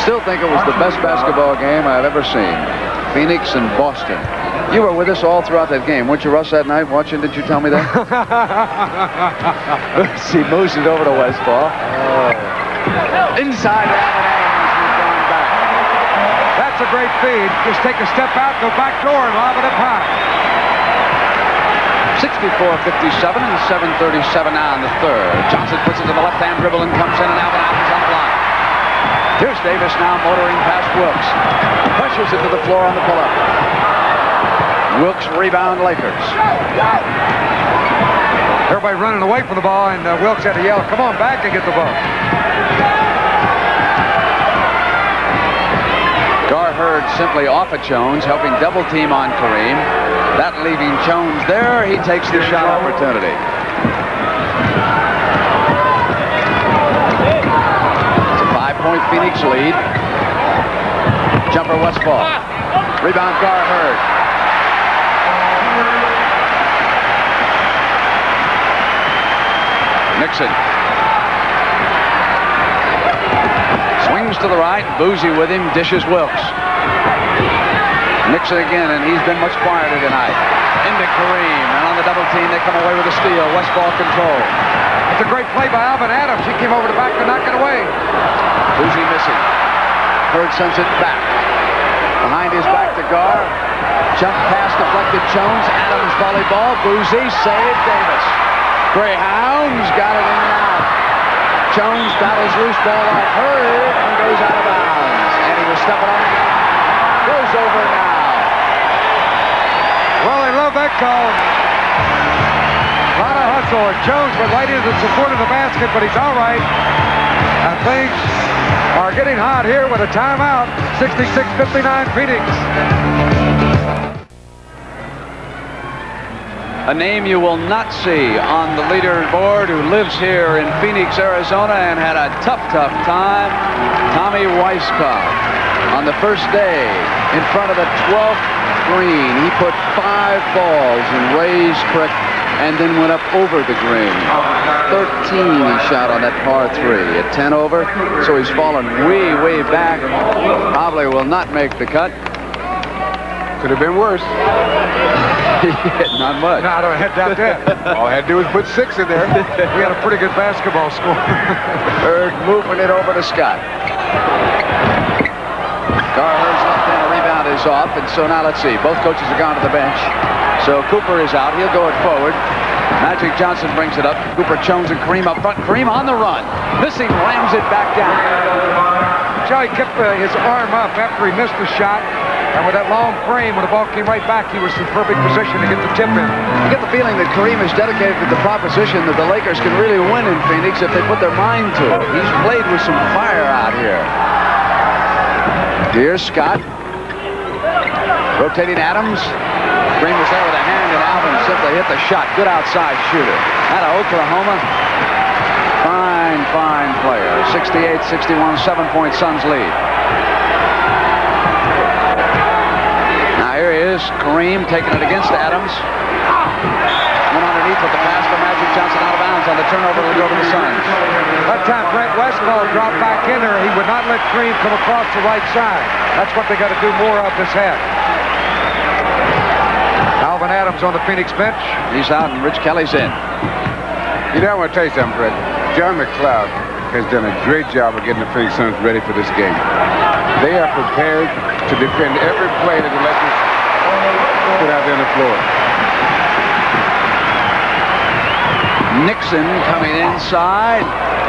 Still think it was the best basketball game I've ever seen. Phoenix and Boston. You were with us all throughout that game, weren't you, Russ, that night watching? Did you tell me that? He moves it over to Westphal. Inside Alvan Adams, he's gone back. That's a great feed. Just take a step out, go back door, and lob it up high. 64-57 and 7:37 now in the third. Johnson puts it to the left-hand dribble and comes in, and Alvan Adams on the block. Here's Davis now motoring past Wilkes. Pressures it to the floor on the pull-up. Wilkes rebound Lakers. Everybody running away from the ball, and Wilkes had to yell, come on back and get the ball. Gar Hurd simply off of Jones, helping double team on Kareem. That leaving Jones there. He takes the shot opportunity. It's a 5-point Phoenix lead. Jumper Westphal. Rebound Gar Hurd. Nixon. Swings to the right. Boozy with him. Dishes Wilkes. Nixon again, and he's been much quieter tonight. Into Kareem, and on the double team, they come away with a steal. Westphal control. It's a great play by Alvan Adams. He came over the back to knock it away. Boozy missing. Hurd sends it back. Behind his back to Gar. Jump pass deflected Jones. Adams volleyball. Boozy saved Davis. Greyhounds got it in and out. Jones battles loose ball off Hurd and goes out of bounds. And he was stepping on it. Goes over now. Well, they love that call. A lot of hustle. And Jones went right into the support of the basket, but he's all right. And things are getting hot here with a timeout. 66-59 Phoenix. A name you will not see on the leaderboard, who lives here in Phoenix, Arizona, and had a tough time. Tommy Weisskopf. On the first day, in front of the 12th green, he put 5 balls in Ray's Creek and then went up over the green. 13 he shot on that par 3 at 10 over, so he's fallen way back. Probably will not make the cut. Could have been worse. Not much. No, I don't doubt that. All I had to do was put 6 in there. We had a pretty good basketball score. Hurd moving it over to Scott. Gar Hurd's left-hand rebound is off, and so now let's see. Both coaches have gone to the bench. So Cooper is out. He'll go it forward. Magic Johnson brings it up. Cooper, Jones, and Kareem up front. Kareem on the run. Missing, rams it back down. Joey kept his arm up after he missed the shot. And with that long frame, when the ball came right back, he was in perfect position to get the tip in. You get the feeling that Kareem is dedicated to the proposition that the Lakers can really win in Phoenix if they put their mind to it. He's played with some fire out here. Here's Scott. Rotating Adams. Kareem was there with a hand, and Alvan simply hit the shot. Good outside shooter. Out of Oklahoma. Fine player. 68-61, 7-point Suns lead. Here he is, Kareem taking it against Adams. Went underneath with the pass for Magic Johnson out of bounds on the turnover to go to the Suns. That time Brent Westphal dropped back in there. He would not let Kareem come across the right side. That's what they got to do more of this half. Alvan Adams on the Phoenix bench. He's out and Rich Kelly's in. You know, I want to tell you something, Brett. John McLeod has done a great job of getting the Phoenix Suns ready for this game. They are prepared to defend every play that the Lakers put out there on the floor. Nixon coming inside.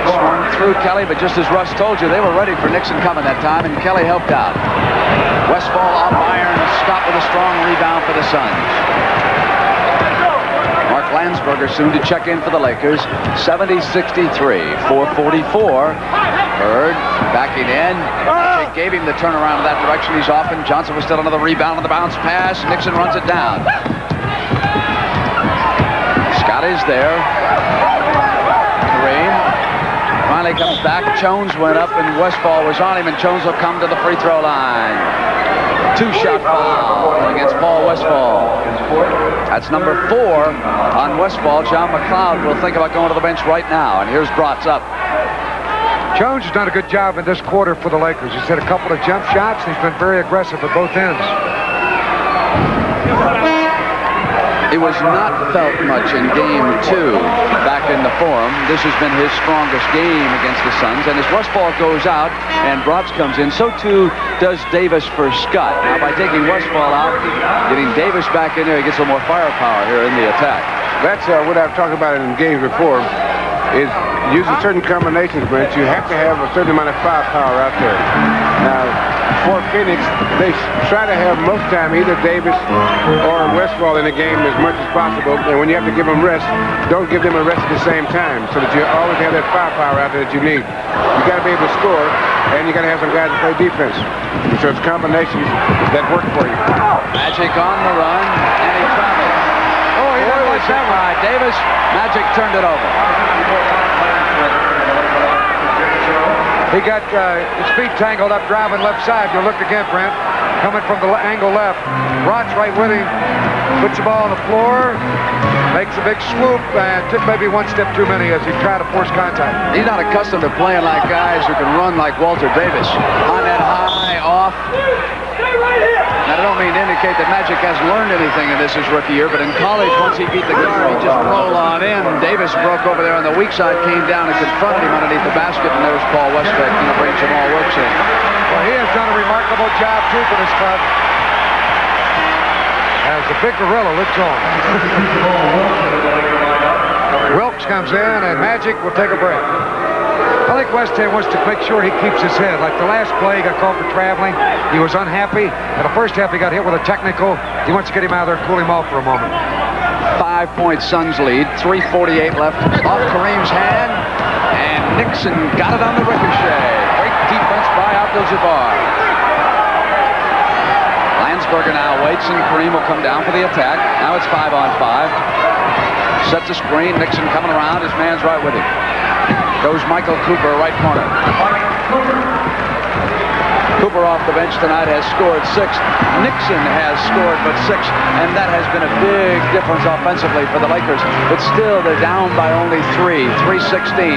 Swung through Kelly, but just as Russ told you, they were ready for Nixon coming that time, and Kelly helped out. Westphal off iron, Scott with a strong rebound for the Suns. Mark Landsberger soon to check in for the Lakers. 70-63, 4:44. Hurd backing in. Magic gave him the turnaround in that direction. He's off, and Johnson was still another rebound on the bounce pass. Nixon runs it down. Scotty's there. Kareem finally comes back. Jones went up and Westphal was on him, and Jones will come to the free throw line. Two-shot foul against Paul Westphal. That's number 4 on Westphal. John McLeod will think about going to the bench right now. And here's Bratz up. Jones has done a good job in this quarter for the Lakers. He's hit a couple of jump shots, and he's been very aggressive at both ends. It was not felt much in Game 2 back in the Forum. This has been his strongest game against the Suns. And as Westphal goes out and Bratz comes in, so too does Davis for Scott. Now, by taking Westphal out, getting Davis back in there, he gets a little more firepower here in the attack. That's what I've talked about in games before, is using certain combinations, Brent. You have to have a certain amount of firepower out there. Now, for Phoenix, they try to have most time either Davis or Westphal in the game as much as possible. And when you have to give them rest, don't give them a rest at the same time, so that you always have that firepower out there that you need. You got to be able to score, and you got to have some guys to play defense. So it's combinations that work for you. Magic on the run, and he traveled. Oh, he didn't like that one. Davis, Magic turned it over. He got his feet tangled up driving left side. You'll look again, Brent. Coming from the angle left. Bratz right with him. Puts the ball on the floor. Makes a big swoop and took maybe one step too many as he tried to force contact. He's not accustomed to playing like guys who can run like Walter Davis. On that high, off. Now, I don't mean to indicate that Magic hasn't learned anything in this his rookie year, but in college, once he beat the guard, he just rolled on in. Davis broke over there on the weak side, came down and confronted him underneath the basket, and there's Paul Westphal going to bring Jamaal Wilkes in. Well, he has done a remarkable job, too, for this club. As the big gorilla looks on. Wilkes comes in, and Magic will take a break. I think Westphal wants to make sure he keeps his head. Like the last play, he got called for traveling. He was unhappy. In the first half, he got hit with a technical. He wants to get him out of there and cool him off for a moment. 5-point Suns lead. 3:48 left. Off Kareem's hand. And Nixon got it on the ricochet. Great defense by Abdul-Jabbar. Landsberger now waits, and Kareem will come down for the attack. Now it's 5-on-5. Sets a screen. Nixon coming around. His man's right with him. Goes Michael Cooper, right corner. Cooper off the bench tonight has scored 6. Nixon has scored but 6, and that has been a big difference offensively for the Lakers. But still, they're down by only 3, 3:16.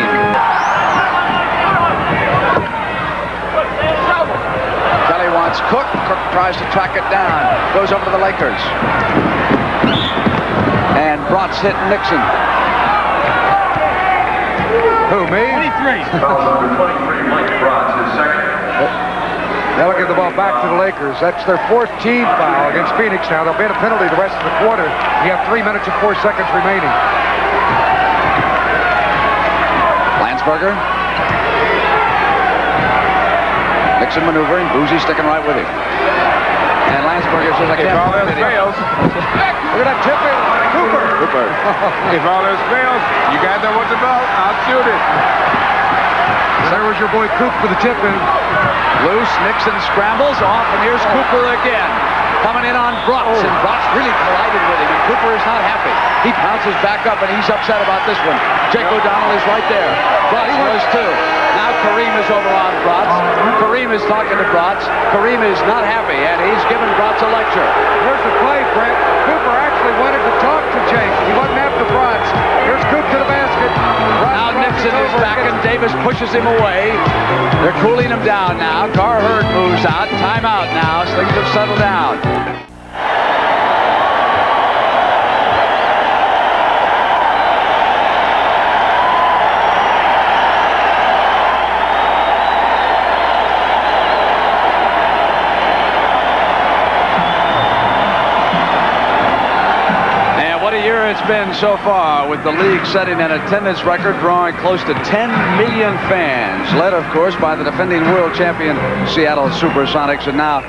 Kelly wants Cook. Cook tries to track it down. Goes over to the Lakers. And Bratz hit Nixon. Who, me? 23. Mike Bratz is second. They'll give the ball back to the Lakers. That's their 4th team foul against Phoenix now. There'll be a penalty the rest of the quarter. You have 3 minutes and 4 seconds remaining. Landsberger. Nixon maneuvering. Boozy sticking right with him. And Landsberger says, I can't find it. Fails. Look at that tip in. Cooper. If all else fails, you guys know what's about. I'll shoot it. There was your boy Coop for the tip in. Loose, Nixon scrambles off, and here's Cooper again. Coming in on Bratz, and Bratz really collided with him, and Cooper is not happy. He bounces back up, and he's upset about this one. Jake O'Donnell is right there. Bratz was too. Now Kareem is over on Bratz. Kareem is talking to Bratz. Kareem is not happy, and he's giving Bratz a lecture. Here's the play, Brent. Cooper actually wanted to talk to Jake. He wasn't after Bratz. Here's Coop to the basket. Now Nixon is back, and Davis pushes him away. They're cooling him down now. Carr Hurd moves out. Timeout now. Things have settled down. It's been so far, with the league setting an attendance record drawing close to 10 million fans, led of course by the defending world champion Seattle Supersonics, and now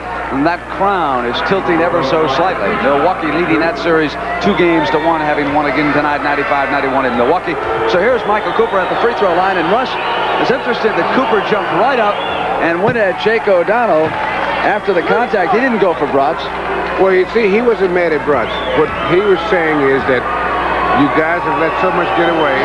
that crown is tilting ever so slightly. Milwaukee leading that series 2-1, having won again tonight 95-91 in Milwaukee. So here's Michael Cooper at the free throw line, and Russ, it's interesting that Cooper jumped right up and went at Jake O'Donnell after the contact. He didn't go for Bratz. Well, you see, he wasn't mad at Bratz. What he was saying is that you guys have let so much get away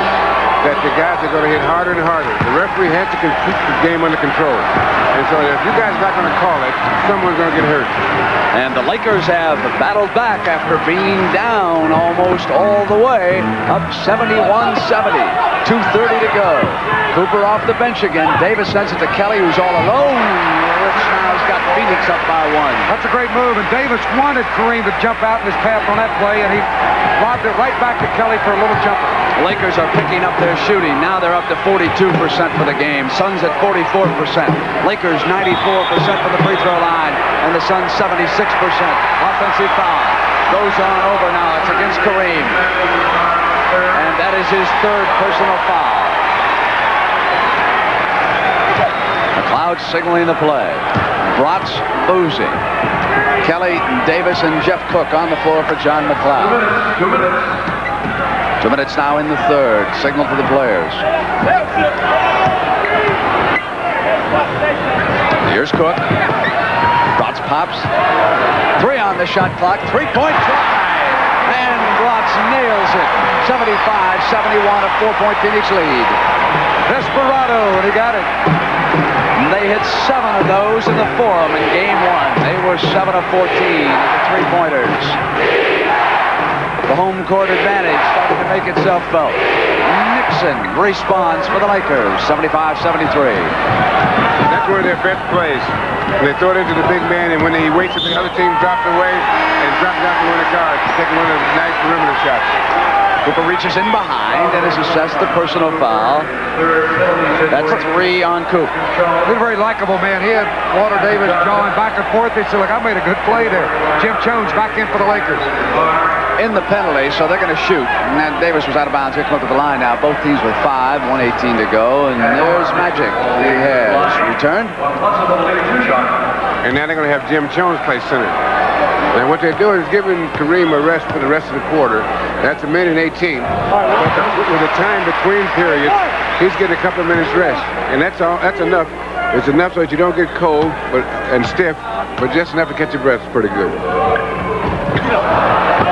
that the guys are going to hit harder and harder. The referee has to keep the game under control. And so if you guys are not going to call it, someone's going to get hurt. And the Lakers have battled back after being down almost all the way, up 71-70. 2:30 to go. Cooper off the bench again. Davis sends it to Kelly, who's all alone. Which now has got Phoenix up by 1. That's a great move, and Davis wanted Kareem to jump out in his path on that play, and he lobbed it right back to Kelly for a little jumper. The Lakers are picking up their shooting. Now they're up to 42% for the game. Suns at 44%. Lakers 94% for the free throw line, and the Suns 76%. Offensive foul. Goes on over now. It's against Kareem. And that is his 3rd personal foul. McLeod signaling the play. Bratz, Boozy. Kelly, Davis, and Jeff Cook on the floor for John McLeod. 2 minutes. 2 minutes now in the 3rd. Signal to the players. Here's Cook. Bratz pops. 3 on the shot clock. 3-point try. And Bratz nails it. 75-71, a 4-point Phoenix lead. Desperado, and he got it. They hit 7 of those in the Forum in Game 1. They were 7 of 14 at the 3-pointers. The home court advantage starting to make itself felt. Nixon responds for the Lakers, 75-73. That's where their best plays. They throw it into the big man, and when he waits until the other team drops away and drops out to win a guard, taking one of the nice perimeter shots. Cooper reaches in behind and is assessed the personal foul. That's 3 on Coop. He's a very likable man. He had Walter Davis drawing back and forth. He said, look, I made a good play there. Jim Jones back in for the Lakers. In the penalty, so they're going to shoot. And then Davis was out of bounds. Here, come up to the line now. Both teams with 5, 1:18 to go. And there's Magic. He has returned. And now they're going to have Jim Jones play center. Now what they're doing is giving Kareem a rest for the rest of the quarter. That's 1:18. But with the time between periods, he's getting a couple of minutes rest. And that's all. That's enough. It's enough so that you don't get cold and stiff, but just enough to catch your breath. It's pretty good.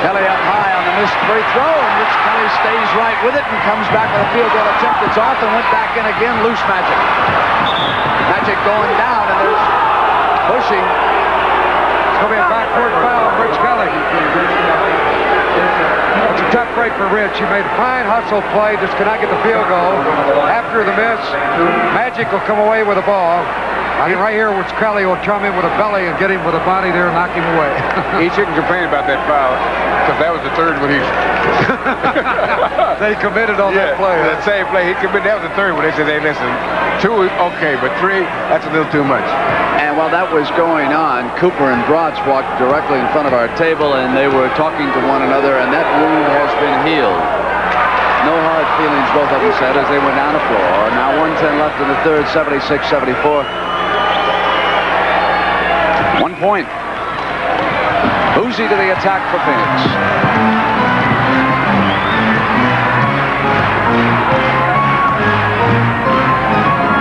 Kelly up high on the missed free throw, and Rich Kelly stays right with it and comes back with a field goal attempt. It's off and went back in again. Loose Magic. Magic going down, and there's pushing. It's going to be a backcourt foul on Rich Kelly. It's a tough break for Rich. He made a fine hustle play, just could not get the field goal. After the miss, Magic will come away with the ball. I mean, right here, which Kelly will come in with a belly and get him with a body there and knock him away. He shouldn't complain about that foul, because that was the 3rd one he... They committed on that play. That same play, he committed. That was the 3rd one. They said, hey, listen, 2 is okay, but 3, that's a little too much. And while that was going on, Cooper and Bratz walked directly in front of our table, and they were talking to one another, and that wound has been healed. No hard feelings, both of them said, as they went down the floor. Now 1:10 left in the 3rd, 76-74. 1 point. Boozy to the attack for Phoenix.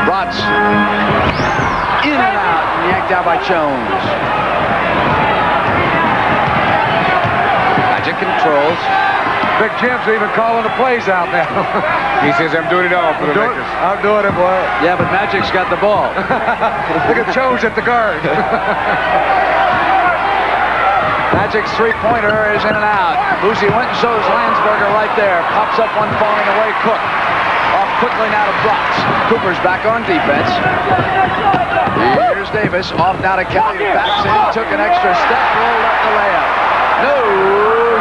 Bratz. In and out. Yanked out by Jones. Magic controls. Big Jim's even calling the plays out now. He says, I'm doing it all for the Lakers. I'm doing it, boy. Yeah, but Magic's got the ball. Look at Jones at the guard. Magic's 3-pointer is in and out. Boozy went and shows Landsberger right there. Pops up one falling away. Cook. Off quickly now to Bratz. Cooper's back on defense. Here's Davis. Off now to Kelly. Backs in. Took an extra step. Rolled up the layup. No,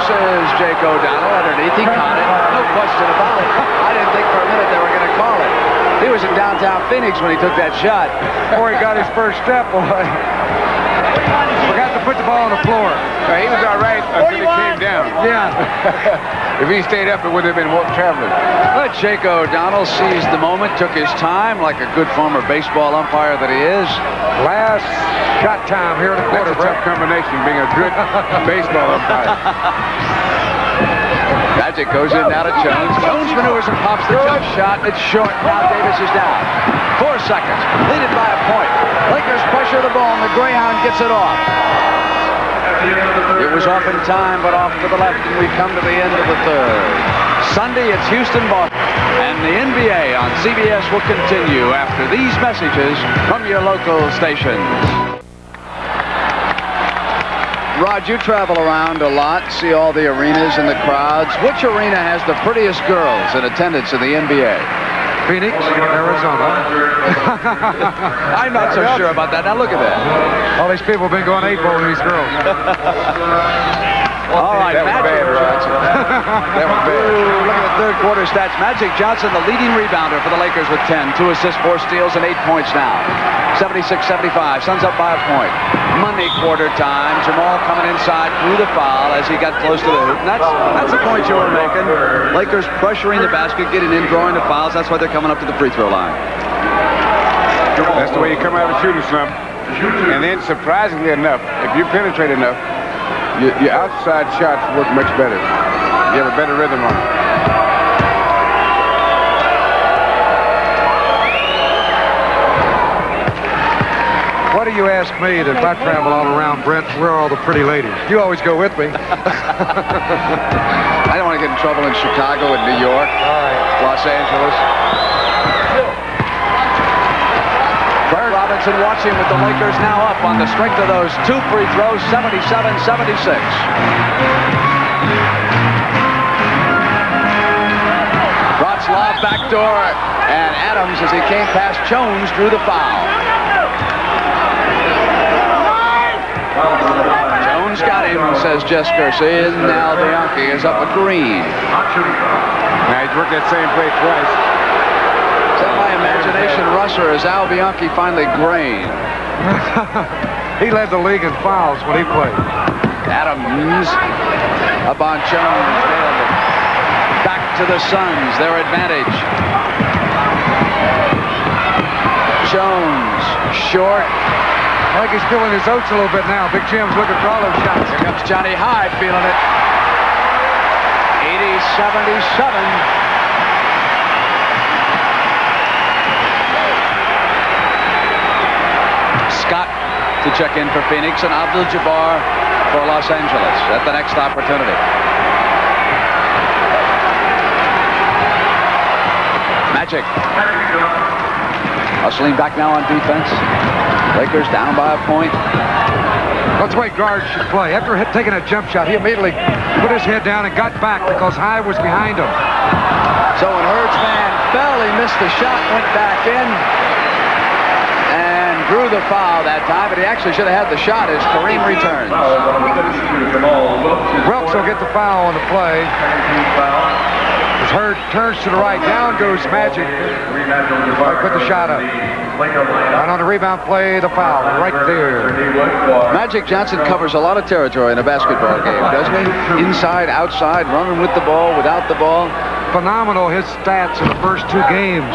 says Jake O'Donnell underneath. He caught it. No question about it. I didn't think for a minute they were going to call it. He was in downtown Phoenix when he took that shot. Before he got his first step, boy. Forgot to put the ball on the floor. He was all right until he came down. Yeah. If he stayed up, it would have been more traveling. But Jake O'Donnell seized the moment, took his time like a good former baseball umpire that he is. Last shot time here in the quarter. That's a tough combination, being a good baseball umpire. Magic goes in now to Jones. Jones maneuvers and pops the jump shot. It's short. Now Davis is down. 4 seconds. Leaded by a point. Lakers pressure the ball, and the Greyhound gets it off. It was off in time, but off to the left, and we come to the end of the third. Sunday, it's Houston, Boston, and the NBA on CBS will continue after these messages from your local stations. Rod, you travel around a lot, see all the arenas and the crowds. Which arena has the prettiest girls in attendance in the NBA? Phoenix, Arizona. I'm not so sure about that. Now look at that. All these people have been going 8-ball with these girls. All right, that was bad, Rod. That was bad. Look at the third quarter stats. Magic Johnson, the leading rebounder for the Lakers with 10. 2 assists, 4 steals, and 8 points now. 76-75. Suns up by a point. Money quarter time. Jamaal coming inside through the foul as he got close to the hoop. And that's the point you were making. Lakers pressuring the basket, getting in, drawing the fouls. That's why they're coming up to the free throw line. That's the way you come out of a shooting slump. And then, surprisingly enough, if you penetrate enough, your outside shots work much better. You have a better rhythm on it. Why do you ask me that if I travel all around, Brent, where are all the pretty ladies? You always go with me. I don't want to get in trouble in Chicago and New York, Los Angeles. Bert Robinson watching with the Lakers now up on the strength of those 2 free throws, 77-76. Bratz lob backdoor, and Adams, as he came past Jones, drew the foul. Jones got him, says Jess Kersey, and now Bianchi is up with Green. Now he's worked that same play twice. Is that my imagination, Russ, or is Al Bianchi finally graying? He led the league in fouls when he played. Adams up on Jones, nailed it. Back to the Suns, their advantage. Jones, short. I think he's feeling his oats a little bit now. Big Jim's looking for all those shots. Here comes Johnny Hyde feeling it. 80-77. Scott to check in for Phoenix, and Abdul-Jabbar for Los Angeles at the next opportunity. Magic. Hustling back now on defense. Lakers down by a point. That's the way guards should play. After taking a jump shot, he immediately put his head down and got back because Hyde was behind him. So when Hurd's man fell, he missed the shot, went back in, and drew the foul that time, but he actually should have had the shot as Kareem returns. Wilkes will get the foul on the play. As Hurd turns to the right, down goes Magic. Put the shot up. And on the rebound play, the foul right there. Magic Johnson covers a lot of territory in a basketball game, doesn't he? Inside, outside, running with the ball, without the ball. Phenomenal, his stats in the first 2 games.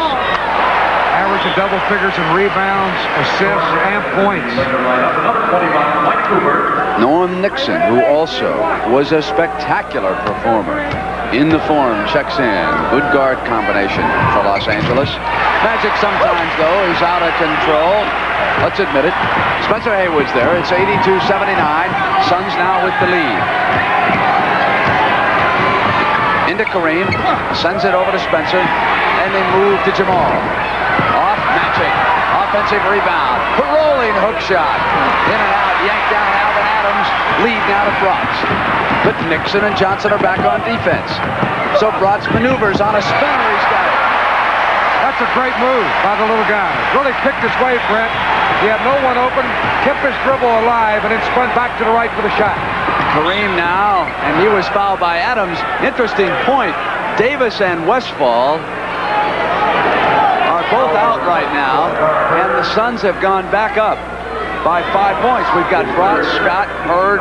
Averaging double figures in rebounds, assists, and points. Norm Nixon, who also was a spectacular performer in the form, checks in. Good guard combination for Los Angeles. Magic sometimes, though, he's out of control. Let's admit it. Spencer Haywood's there. It's 82-79. Suns now with the lead. Into Kareem. Sends it over to Spencer. And they move to Jamaal. Off Magic. Offensive rebound. Rolling hook shot. In and out. Yanked down Alvan Adams. Lead now to Bratz. But Nixon and Johnson are back on defense. So Bratz maneuvers on a spinner. He's got it. That's a great move by the little guy. Really picked his way, Brent. He had no one open, kept his dribble alive, and then spun back to the right for the shot. Kareem now, and he was fouled by Adams. Interesting point. Davis and Westphal are both out right now, and the Suns have gone back up by 5 points. We've got Bratz, Scott, Hurd,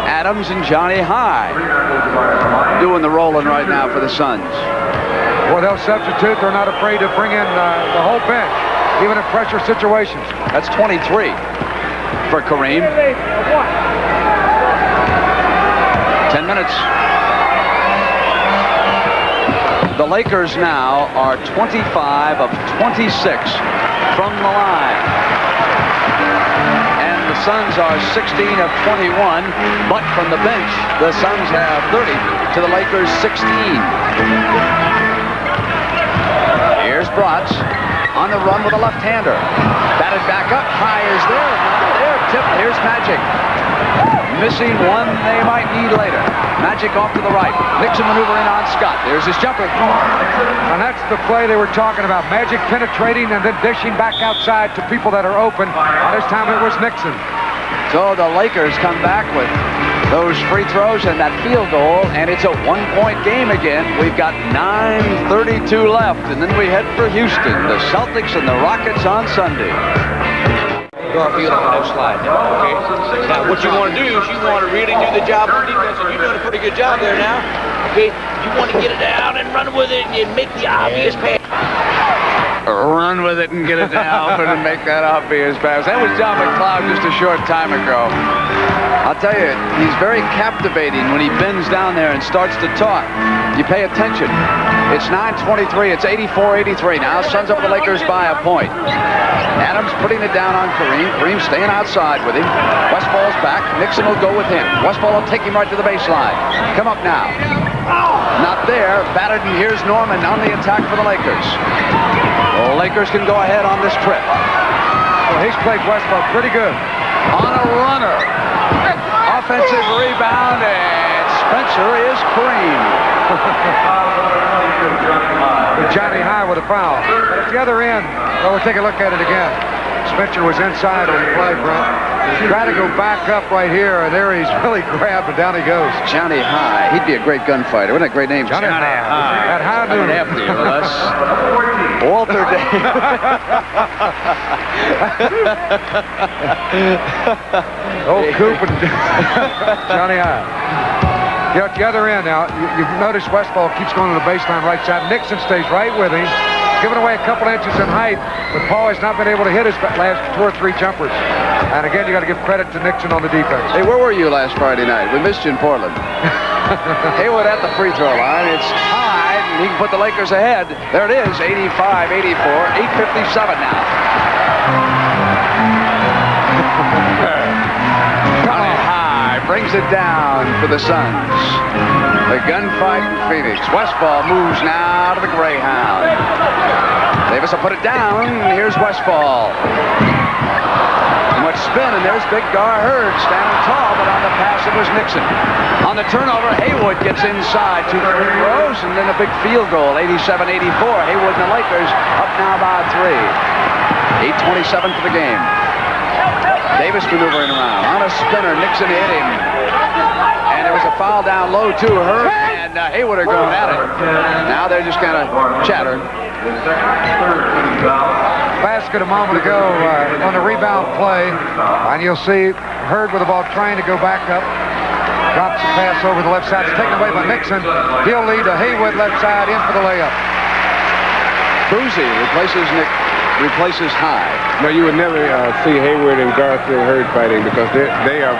Adams, and Johnny Hyde doing the rolling right now for the Suns. Well, they'll substitute. They're not afraid to bring in the whole bench, even in pressure situations. That's 23 for Kareem. 10 minutes. The Lakers now are 25 of 26 from the line. And the Suns are 16 of 21, but from the bench, the Suns have 30 to the Lakers 16. Here's Bratz on the run with a left-hander. Batted back up, high is there, not there, tip, here's Magic. Missing one they might need later. Magic off to the right. Nixon maneuvering on Scott. There's his jumper. And that's the play they were talking about. Magic penetrating and then dishing back outside to people that are open. This time it was Nixon. So the Lakers come back with those free throws and that field goal, and it's a one-point game again. We've got 9:32 left, and then we head for Houston. The Celtics and the Rockets on Sunday. Garfield on no slide now, okay? Now, what you want to do is you want to really do the job on defense, and you're doing a pretty good job there now, okay? You want to get it down and run with it and make the obvious pass. Run with it and get it down and make that obvious pass. That was John McLeod just a short time ago. I'll tell you, he's very captivating when he bends down there and starts to talk. You pay attention. It's 9:23. It's 84-83 now. Suns over the Lakers by a point. Adams putting it down on Kareem. Kareem staying outside with him. Westphal's back. Nixon will go with him. Westphal will take him right to the baseline. Come up now. Not there. Battered, and here's Norman on the attack for the Lakers. The Lakers can go ahead on this trip. Well, he's played Westphal pretty good. On a runner. Offensive rebound, and Spencer is Kareem. Johnny High with a foul. But at the other end, well, we'll take a look at it again. Spencer was inside on the play, Brent. Try to go back up right here, and there he's really grabbed, and down he goes. Johnny High. He'd be a great gunfighter. Wasn't that a great name? Johnny High. At High Noon. After you, us. Walter Day. Old Coop and Johnny High. You know, at the other end now, you've noticed Westphal keeps going to the baseline right side. Nixon stays right with him, giving away a couple inches in height, but Paul has not been able to hit his last 2 or 3 jumpers. And again, you got to give credit to Nixon on the defense. Hey, where were you last Friday night? We missed you in Portland. Haywood at the free throw line. It's high, and he can put the Lakers ahead. There it is, 85-84, 8:57 now. Johnny High brings it down for the Suns. The gunfight in Phoenix. Westphal moves now to the Greyhound. Davis will put it down. Here's Westphal. Much spin, and there's Big Gar Hurd standing tall, but on the pass it was Nixon. On the turnover, Haywood gets inside 2 free throws, and then a big field goal, 87-84. Haywood and the Lakers up now by 3. 8:27 for the game. Davis maneuvering around. On a spinner, Nixon hit him. And there was a foul down low, too. Hurd and Haywood are going at it. Now they're just kind of chattering. Basket a moment ago on the rebound play, and you'll see Hurd with the ball trying to go back up. Drops the pass over the left side. It's taken away by Nixon. He'll lead to Haywood left side in for the layup. Boozy replaces High. No, you would never see Haywood and Garfield Hurd fighting because they are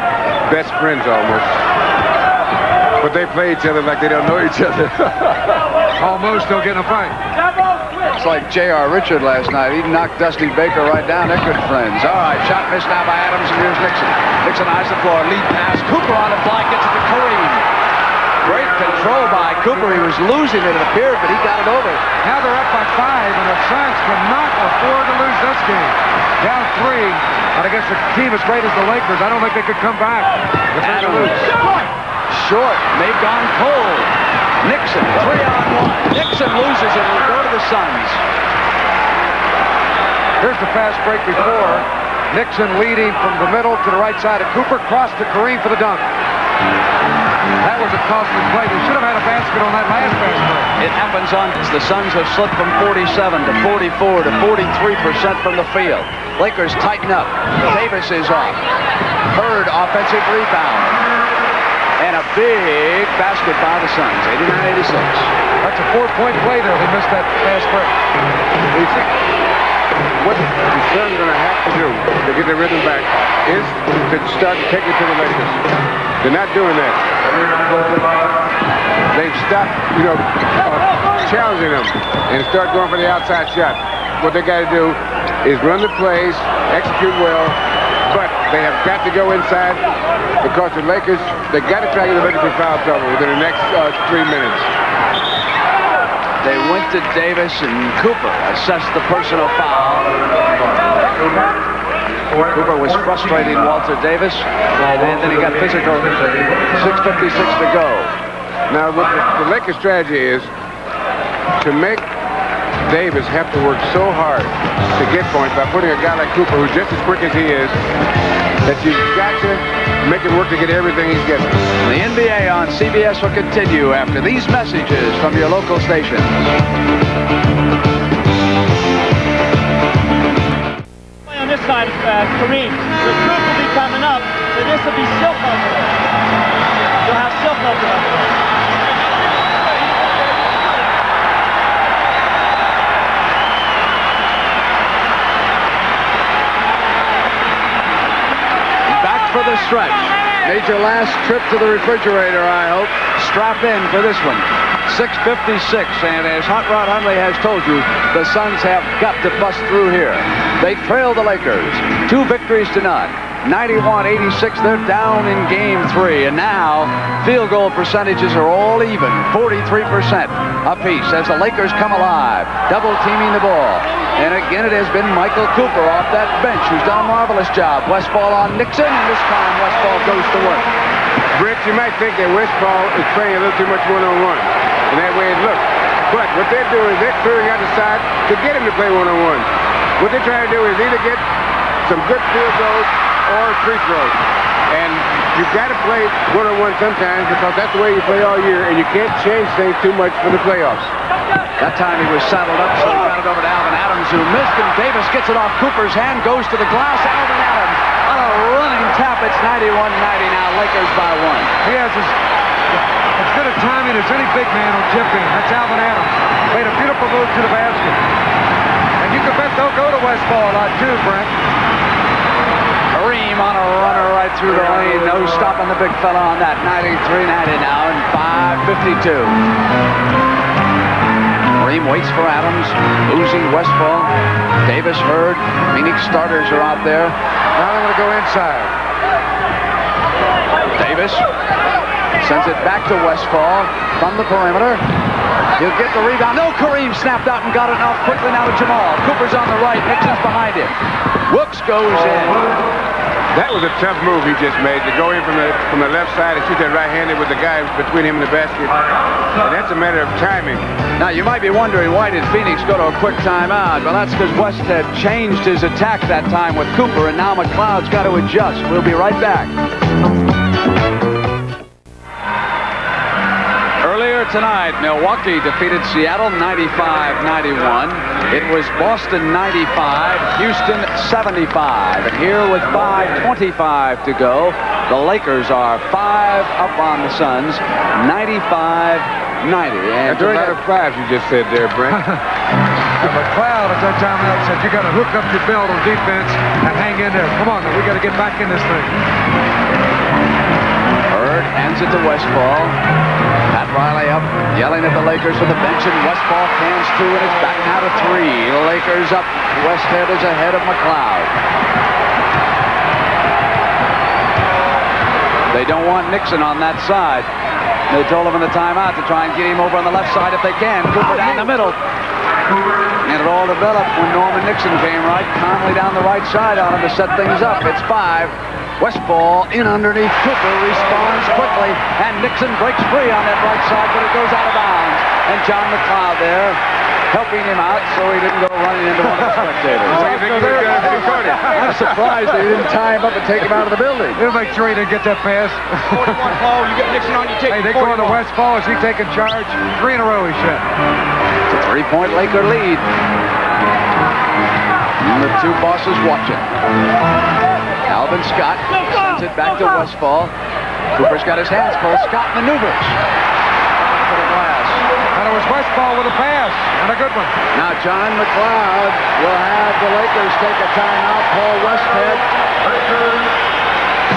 best friends almost. But they play each other like they don't know each other. Almost don't get in a fight. It's like J.R. Richard last night. He knocked Dusty Baker right down. They're good friends. All right, shot missed now by Adams, and here's Nixon. Nixon eyes the floor. Lead pass. Cooper on the fly. Gets it to Kareem. Great control by Cooper. He was losing it appeared, but he got it over. Now they're up by 5, and the Suns cannot afford to lose this game. Down 3, and against a team as great as the Lakers, I don't think they could come back if they lose. Short. They've gone cold. Nixon, 3-on-1. Nixon loses it. Will go to the Suns. Here's the fast break before. Nixon leading from the middle to the right side of Cooper. Cross to Kareem for the dunk. That was a costly play. They should have had a basket on that last basket. It happens on the Suns have slipped from 47 to 44 to 43% from the field. Lakers tighten up. Davis is off. Hurd offensive rebound. And a big basket by the Suns, 89-86. That's a 4-point play there. They missed that fast break. What the Suns are going to have to do to get their rhythm back is to start to take it to the Lakers. They're not doing that. They've stopped, challenging them and start going for the outside shot. What they got to do is run the plays, execute well, But they have got to go inside because the Lakers, they got to try to get the Lakers in foul trouble within the next 3 minutes. They went to Davis, and Cooper assessed the personal foul. Cooper was frustrating Walter Davis, and then he got physical. 6:56 to go. Now, what the Lakers' strategy is to make Davis have to work so hard to get points by putting a guy like Cooper, who's just as quick as he is, that you've got to make him work to get everything he's getting. The NBA on CBS will continue after these messages from your local station. On this side of Kareem, the group will be coming up, so this will be silk over there. You'll have silk over there. For the stretch. Made your last trip to the refrigerator, I hope. Strap in for this one. 6:56, and as Hot Rod Hundley has told you, the Suns have got to bust through here. They trail the Lakers 2 victories to none. 91-86, they're down in game 3, and now field goal percentages are all even, 43% apiece as the Lakers come alive, double teaming the ball. And again, it has been Michael Cooper off that bench who's done a marvelous job. Westphal on Nixon, and this time Westphal goes to work. Britt, you might think that Westphal is playing a little too much one-on-one, and that way it looks. But what they're doing is they're clearing out the side to get him to play one-on-one. What they're trying to do is either get some good field goals or free throws. And you've got to play one-on-one sometimes because that's the way you play all year, and you can't change things too much for the playoffs. That time he was saddled up, so he got it over to Alvan Adams, who missed, and Davis gets it off Cooper's hand, goes to the glass. Alvan Adams on a running tap. It's 91-90 now, Lakers by 1. He has as good a timing as any big man will chip in. That's Alvan Adams. Made a beautiful move to the basket. And you can bet they'll go to Westphal a lot too, Brent. Kareem on a runner right through the lane. No stopping the big fella on that. 93-90 now, and 5:52. Kareem waits for Adams. Losing Westphal. Davis hurt. Phoenix starters are out there. Now they're going to go inside. Davis sends it back to Westphal from the perimeter. He'll get the rebound. No, Kareem snapped out and got it off quickly now to Jamaal. Cooper's on the right. Nixon's behind him. Wilkes goes in. That was a tough move he just made, to go in from the left side and shoot that right-handed with the guy between him and the basket. And that's a matter of timing. Now, you might be wondering, why did Phoenix go to a quick timeout? Well, that's because West had changed his attack that time with Cooper, and now McLeod's got to adjust. We'll be right back. Earlier tonight, Milwaukee defeated Seattle 95-91. It was Boston 95, Houston 75. And here with 5:25 to go, the Lakers are 5 up on the Suns, 95-90. And That's a lot of fives you just said there, Brent. McLeod at that time out said, you got to hook up your belt on defense and hang in there. Come on, we got to get back in this thing. Bird hands it to Westphal. Pat Riley up, yelling at the Lakers from the bench, and Westphal cans 2, and it's back now to 3. The Lakers up. Westhead is ahead of McLeod. They don't want Nixon on that side. They told him in the timeout to try and get him over on the left side if they can. Cooper down the middle. And it all developed when Norman Nixon came right. Conley down the right side on him to set things up. It's 5. Westphal in underneath. Cooper responds quickly, and Nixon breaks free on that right side, but it goes out of bounds. And John McLeod there helping him out so he didn't go running into one of the spectators. I'm surprised they didn't tie him up and take him out of the building. They'll make sure he didn't get that pass. 41, Paul. You got Nixon on your ticket. Hey, they going to Westphal. Is he taking charge? 3 in a row he shot. It's a 3-point Laker lead. And the two bosses watching. Alvin Scott sends it back to Westphal. Cooper's got his hands full. Scott maneuvers. To the glass. And it was Westphal with a pass, and a good one. Now John McLeod will have the Lakers take a timeout. Paul Westhead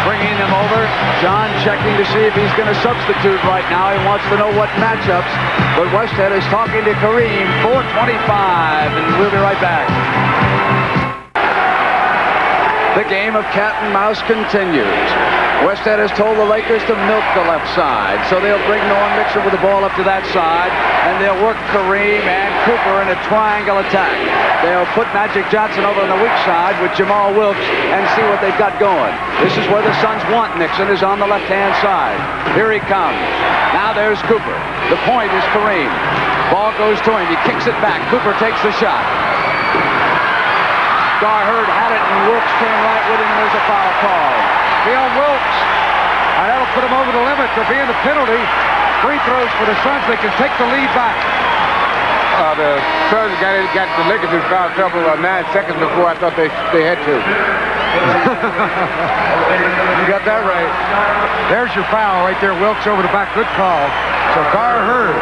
bringing them over. John checking to see if he's going to substitute right now. He wants to know what matchups. But Westhead is talking to Kareem. 4:25, and we'll be right back. The game of cat and mouse continues. Westhead has told the Lakers to milk the left side, so they'll bring Norm Nixon with the ball up to that side, and they'll work Kareem and Cooper in a triangle attack. They'll put Magic Johnson over on the weak side with Jamaal Wilkes and see what they've got going. This is where the Suns want Nixon, is on the left-hand side. Here he comes. Now there's Cooper. The point is Kareem. Ball goes to him. He kicks it back. Cooper takes the shot. Garherd had it, and Wilkes came right with him, and there's a foul call. On Wilkes. And that'll put him over the limit. There'll be in the penalty. Free throws for the Suns. They can take the lead back. The Suns got the Lakers in foul trouble 9 seconds before I thought they had to. You got that right. There's your foul right there. Wilkes over the back. Good call. So Garherd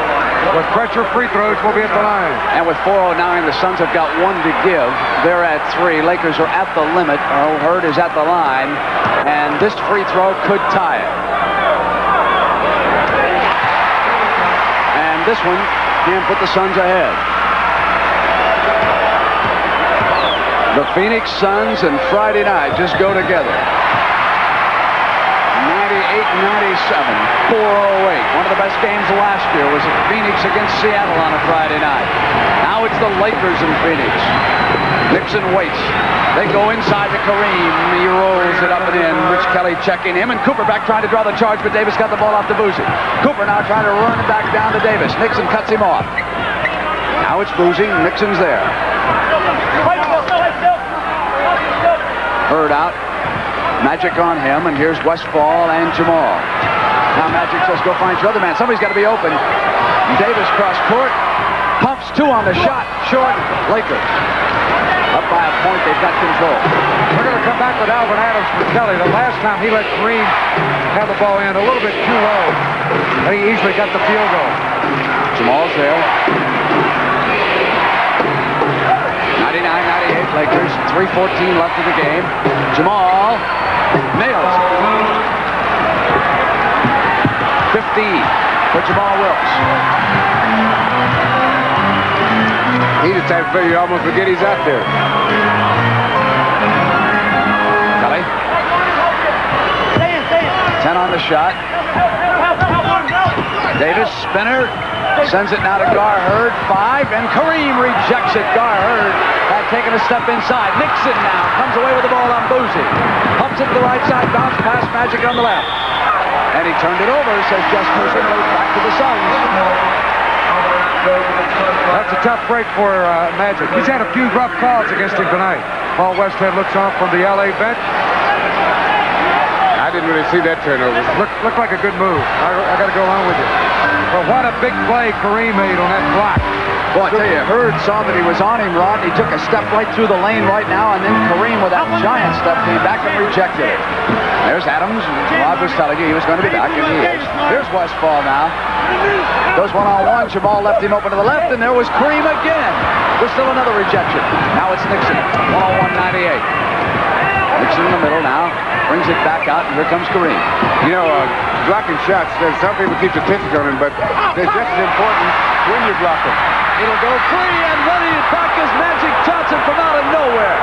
with pressure free throws will be at the line. And with 4:09, the Suns have got 1 to give. They're at 3. Lakers are at the limit. Hurd is at the line. And this free throw could tie it. And this one can put the Suns ahead. The Phoenix Suns and Friday night just go together. 98-97, 408. One of the best games last year was Phoenix against Seattle on a Friday night. Now it's the Lakers in Phoenix. Nixon waits. They go inside to Kareem. He rolls it up and in. Rich Kelly checking him, and Cooper back trying to draw the charge, but Davis got the ball off to Boozy. Cooper now trying to run it back down to Davis. Nixon cuts him off. Now it's Boozy. Nixon's there. Hurd out. Magic on him, and here's Westphal and Jamaal. Now Magic says, go find your other man. Somebody's got to be open. Davis cross court. Pumps 2 on the shot. Short. Lakers. Up by a point. They've got control. We're going to come back with Alvan Adams for Kelly. The last time he let Kareem have the ball in a little bit too low, and he easily got the field goal. Jamaal's there. 99-98 Lakers. 3:14 left in the game. Jamaal nails it. 50 for Jamaal Wilkes. He's the type of player you almost forget he's out there. Kelly. 10 on the shot. Davis, spinner. Sends it now to Garherd. 5, and Kareem rejects it. Garherd had taken a step inside. Nixon now comes away with the ball on Boozy. Pumps it to the right side, bounce past Magic on the left. And he turned it over, says Just Mercer, goes back to the Suns. That's a tough break for Magic. He's had a few rough calls against him tonight. Paul Westhead looks on from the LA bench. I didn't really see that turnover. Looked like a good move. I got to go along with you. But what a big play Kareem made on that block. Boy, I tell you, Hurd saw that he was on him, Rod. He took a step right through the lane right now, and then Kareem with that giant step came back and rejected it. There's Adams. Rod was telling you he was going to be back, and he is. Here's Westphal now. Goes one-on-one. Jamaal left him open to the left, and there was Kareem again. There's still another rejection. Now it's Nixon. 101-98. Nixon in the middle now. Brings it back out, and here comes Kareem. You know, blocking shots, some people keep attention on him, but they're just as important when you block them. It'll go free, and running it back is Magic Johnson from out of nowhere.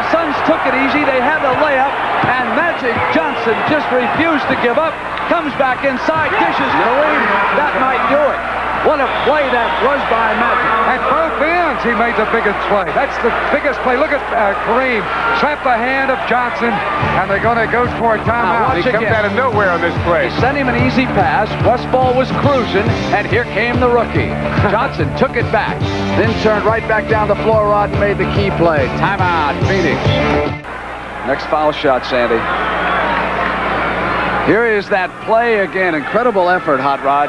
The Suns took it easy. They had the layup, and Magic Johnson just refused to give up. Comes back inside, dishes Kareem. That might do it. What a play that was by Magic. At both ends, he made the biggest play. That's the biggest play. Look at Kareem. Slap the hand of Johnson, and they're going to go for a timeout. He comes out of nowhere on this play. He sent him an easy pass. Westphal was cruising, and here came the rookie. Johnson took it back, then turned right back down the floor, Rod, and made the key play. Timeout, Phoenix. Next foul shot, Sandy. Here is that play again. Incredible effort, Hot Rod.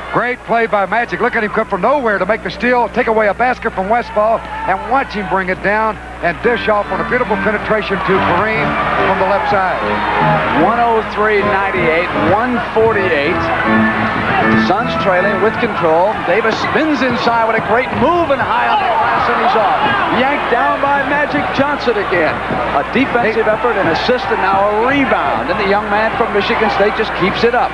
Great play by Magic. Look at him come from nowhere to make the steal, take away a basket from Westphal, and watch him bring it down and dish off on a beautiful penetration to Kareem from the left side. 103-98, 148. Suns trailing with control. Davis spins inside with a great move and high on the glass, and he's off. Yanked down by Magic Johnson again. A defensive effort, an assist, and now a rebound. And the young man from Michigan State just keeps it up.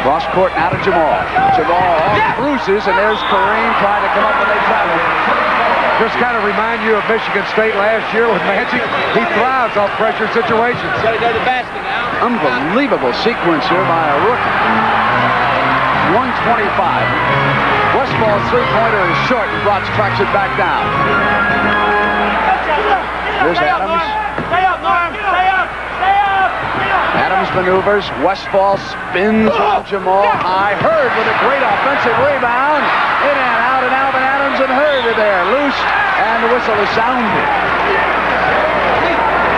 Cross court now to Jamaal. Jamaal bruises, and there's Kareem trying to come up, and they travel. Just kind of remind you of Michigan State last year with Magic. He thrives off pressure situations. Got to go to the basket now. Unbelievable sequence here by a rookie. 125. Westphal three-pointer is short, and Bratz tracks it back down. Here's Adams. Stay up, Norm. Stay up. Stay up. Adams maneuvers. Westphal spins on Jamaal high. Hurd with a great offensive rebound. In and out, and Alvan Adams and Hurd are there. Loose, and the whistle is sounded.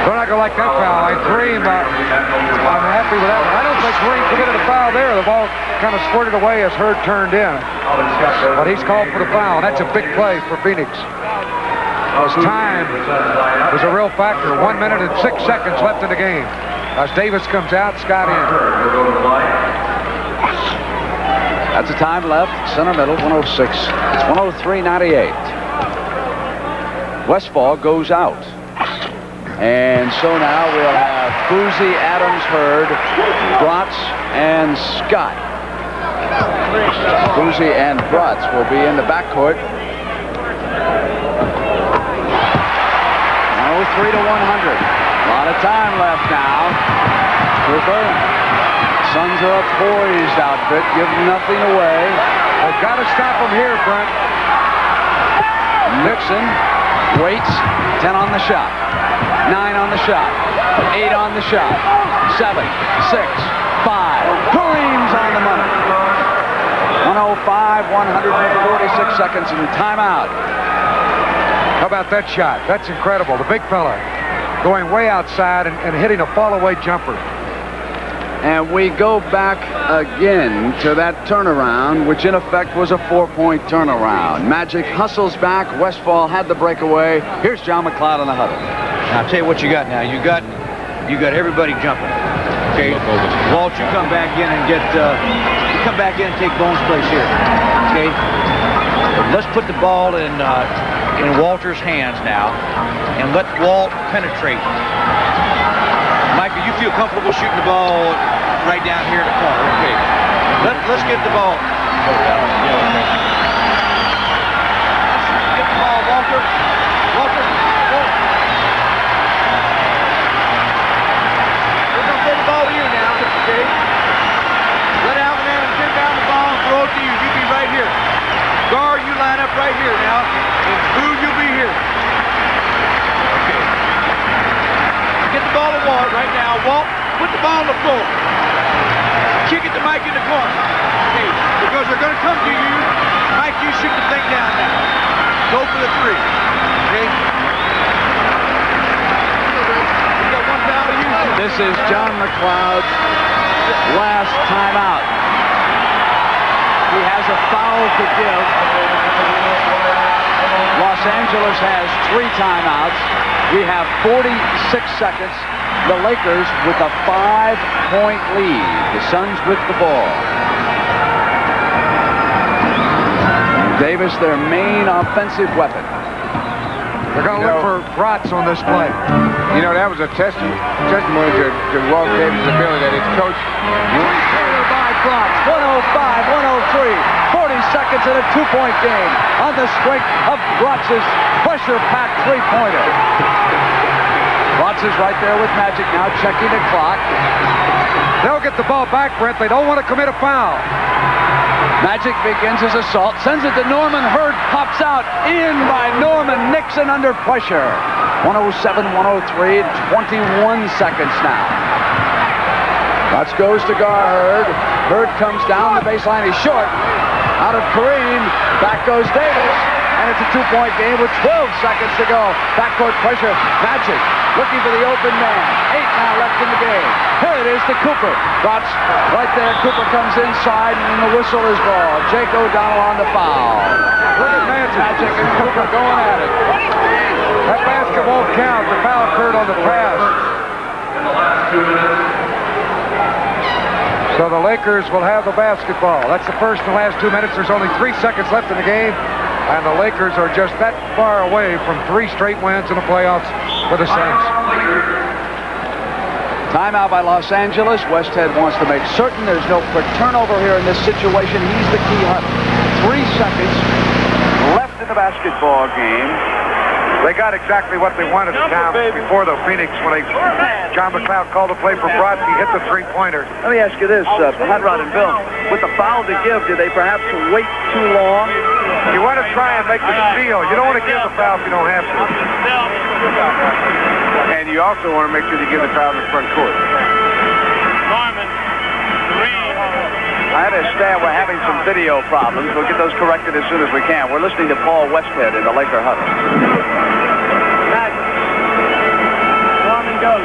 They're not going to like that foul. Like Kareem, I'm happy with that one. I don't think Kareem committed a foul there. The ball kind of squirted away as Hurd turned in. But he's called for the foul. That's a big play for Phoenix. As time was a real factor. 1 minute and 6 seconds left in the game. As Davis comes out, Scott in. That's the time left. Center middle, 106. It's 103-98. Westphal goes out. And so now we'll have Boozy, Adams, Hurd, Bratz, and Scott. Boozy and Bratz will be in the backcourt. 103 to 100. A lot of time left now. Cooper. Suns are a poised outfit, give nothing away. They've got to stop them here, Brent. Nixon waits. 10 on the shot. 9 on the shot. 8 on the shot. 7, 6, 5. Kareem's on the money. 105, 146 seconds and timeout. How about that shot? That's incredible. The big fella going way outside and hitting a fall-away jumper. And we go back again to that turnaround, which in effect was a 4-point turnaround. Magic hustles back. Westphal had the breakaway. Here's John McLeod on the huddle. Now, I'll tell you what you got now. You got everybody jumping. Okay, Walt, you come back in and get, you come back in and take Bones' place here. Okay, let's put the ball in Walter's hands now, and let Walt penetrate. Michael, you feel comfortable shooting the ball right down here in the corner? Okay, let's get the ball. Get the ball, Walter. Walter. Ball to you now, okay? Let Alvan Adams get down the ball and throw it to you. You be right here. Guard, you line up right here now. And Boo, you'll be here. Okay. Get the ball to Walt right now. Walt, put the ball on the floor. Kick it to Mike in the corner. Okay, because they're going to come to you. Mike, you shoot the thing down now. Go for the three. Okay? This is John McLeod's last timeout. He has a foul to give. Los Angeles has 3 timeouts. We have 46 seconds. The Lakers with a 5-point lead. The Suns with the ball. Davis, their main offensive weapon. They're going to look for Bratz on this play. You know, that was a testimony to Walt Davis' ability that his coach. By Bratz, 105, 103, 40 seconds in a 2-point game on the strength of Bratz's pressure-packed three-pointer. Bratz is right there with Magic now, checking the clock. They'll get the ball back, Brent. They don't want to commit a foul. Magic begins his assault, sends it to Norman. Hurd pops out, in by Norman. Nixon under pressure. 107, 103, 21 seconds now. Bratz goes to guard Hurd. Hurd comes down the baseline. He's short. Out of Kareem. Back goes Davis. And it's a 2-point game with 12 seconds to go. Backcourt pressure. Magic looking for the open man. 8 now left in the game. Here it is to Cooper. Bratz right there. Cooper comes inside, and the whistle is ball. Jake O'Donnell on the foul. Look at Magic and Cooper going at it. That basket won't count. The foul occurred on the pass. In the last 2 minutes. So the Lakers will have the basketball. That's the first and last 2 minutes. There's only 3 seconds left in the game. And the Lakers are just that far away from 3 straight wins in the playoffs for the Suns. Timeout by Los Angeles. Westhead wants to make certain there's no quick turnover here in this situation. He's the key hunter. 3 seconds left in in the basketball game. They got exactly what they wanted at times before the Phoenix when John McLeod called the play for Bratz. He hit the three-pointer. Let me ask you this, Hot Rod and Bill. With the foul to give, did they perhaps wait too long? You want to try and make the steal. You don't want to give the foul if you don't have to. And you also want to make sure you give the foul in the front court. I understand we're having some video problems. We'll get those corrected as soon as we can. We're listening to Paul Westphal in the Laker huddle. Norman goes.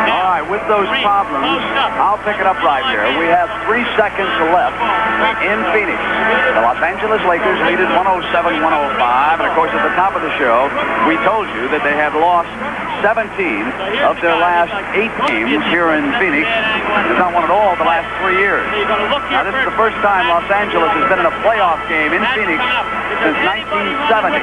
All right, with those problems, I'll pick it up right here. We have 3 seconds left in Phoenix. The Los Angeles Lakers lead at 107-105. And, of course, at the top of the show, we told you that they had lost 17 of their last 8 games here in Phoenix. They've not won at all the last 3 years. Now, this is the first time Los Angeles has been in a playoff game in Phoenix since 1970.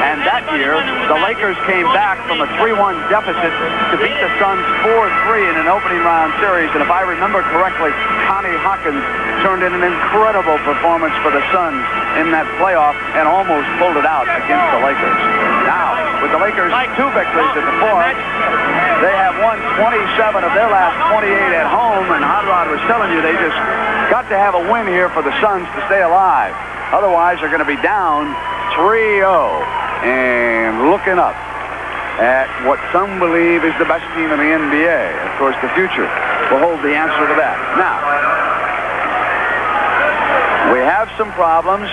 And that year, the Lakers came back from a 3-1 deficit to beat the Suns 4-3 in an opening round series. And if I remember correctly, Connie Hawkins turned in an incredible performance for the Suns in that playoff and almost pulled it out against the Lakers. Now, with the Lakers 2 victories at the fourth, they have won 27 of their last 28 at home, and Hot Rod was telling you they just got to have a win here for the Suns to stay alive. Otherwise, they're going to be down 3-0 and looking up at what some believe is the best team in the NBA. Of course, the future will hold the answer to that. Now, we have some problems,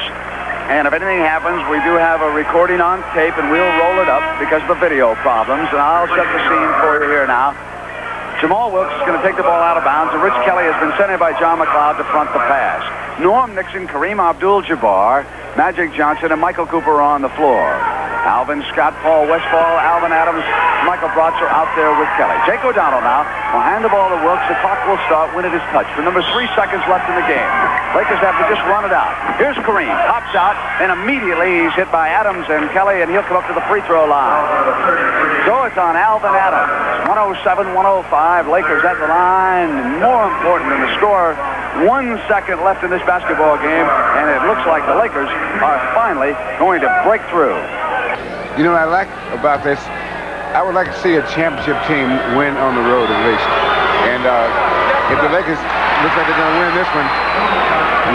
and if anything happens, we do have a recording on tape, and we'll roll it up because of the video problems, and I'll set the scene for you here now. Jamal Wilkes is going to take the ball out of bounds, and Rich Kelly has been sent in by John McLeod to front the pass. Norm Nixon, Kareem Abdul-Jabbar, Magic Johnson, and Michael Cooper are on the floor. Alvin, Scott, Paul Westphal, Alvan Adams, Michael Bratz are out there with Kelly. Jake O'Donnell now will hand the ball to Wilkes. The clock will start when it is touched. Remember, 3 seconds left in the game. Lakers have to just run it out. Here's Kareem, pops out, and immediately he's hit by Adams and Kelly, and he'll come up to the free throw line. So it's on Alvan Adams. 107-105. Lakers at the line. More important than the score. 1 second left in this basketball game, and it looks like the Lakers are finally going to break through. You know what I like about this? I would like to see a championship team win on the road at least. And if the Lakers looks like they're going to win this one,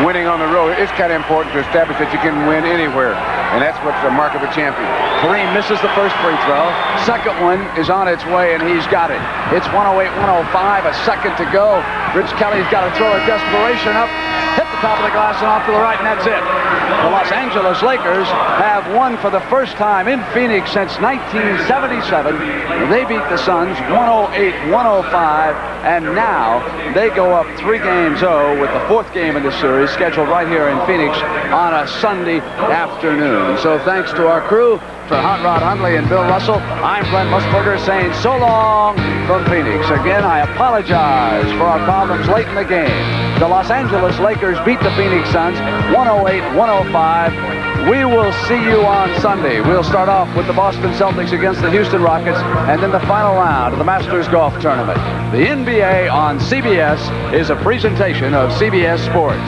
winning on the road, it's kind of important to establish that you can win anywhere. And that's what's the mark of a champion. Kareem misses the first free throw. Second one is on its way, and he's got it. It's 108-105, a second to go. Rich Kelly's got to throw a desperation up, hit the top of the glass and off to the right, and that's it. The Los Angeles Lakers have won for the first time in Phoenix since 1977. They beat the Suns 108-105, and now they go up 3-0 with the 4th game in the series scheduled right here in Phoenix on a Sunday afternoon. So thanks to our crew, for Hot Rod Hundley and Bill Russell, I'm Glenn Musburger saying so long from Phoenix. Again, I apologize for our problems late in the game. The Los Angeles Lakers beat the Phoenix Suns 108-105. We will see you on Sunday. We'll start off with the Boston Celtics against the Houston Rockets, and then the final round of the Masters Golf Tournament. The NBA on CBS is a presentation of CBS Sports.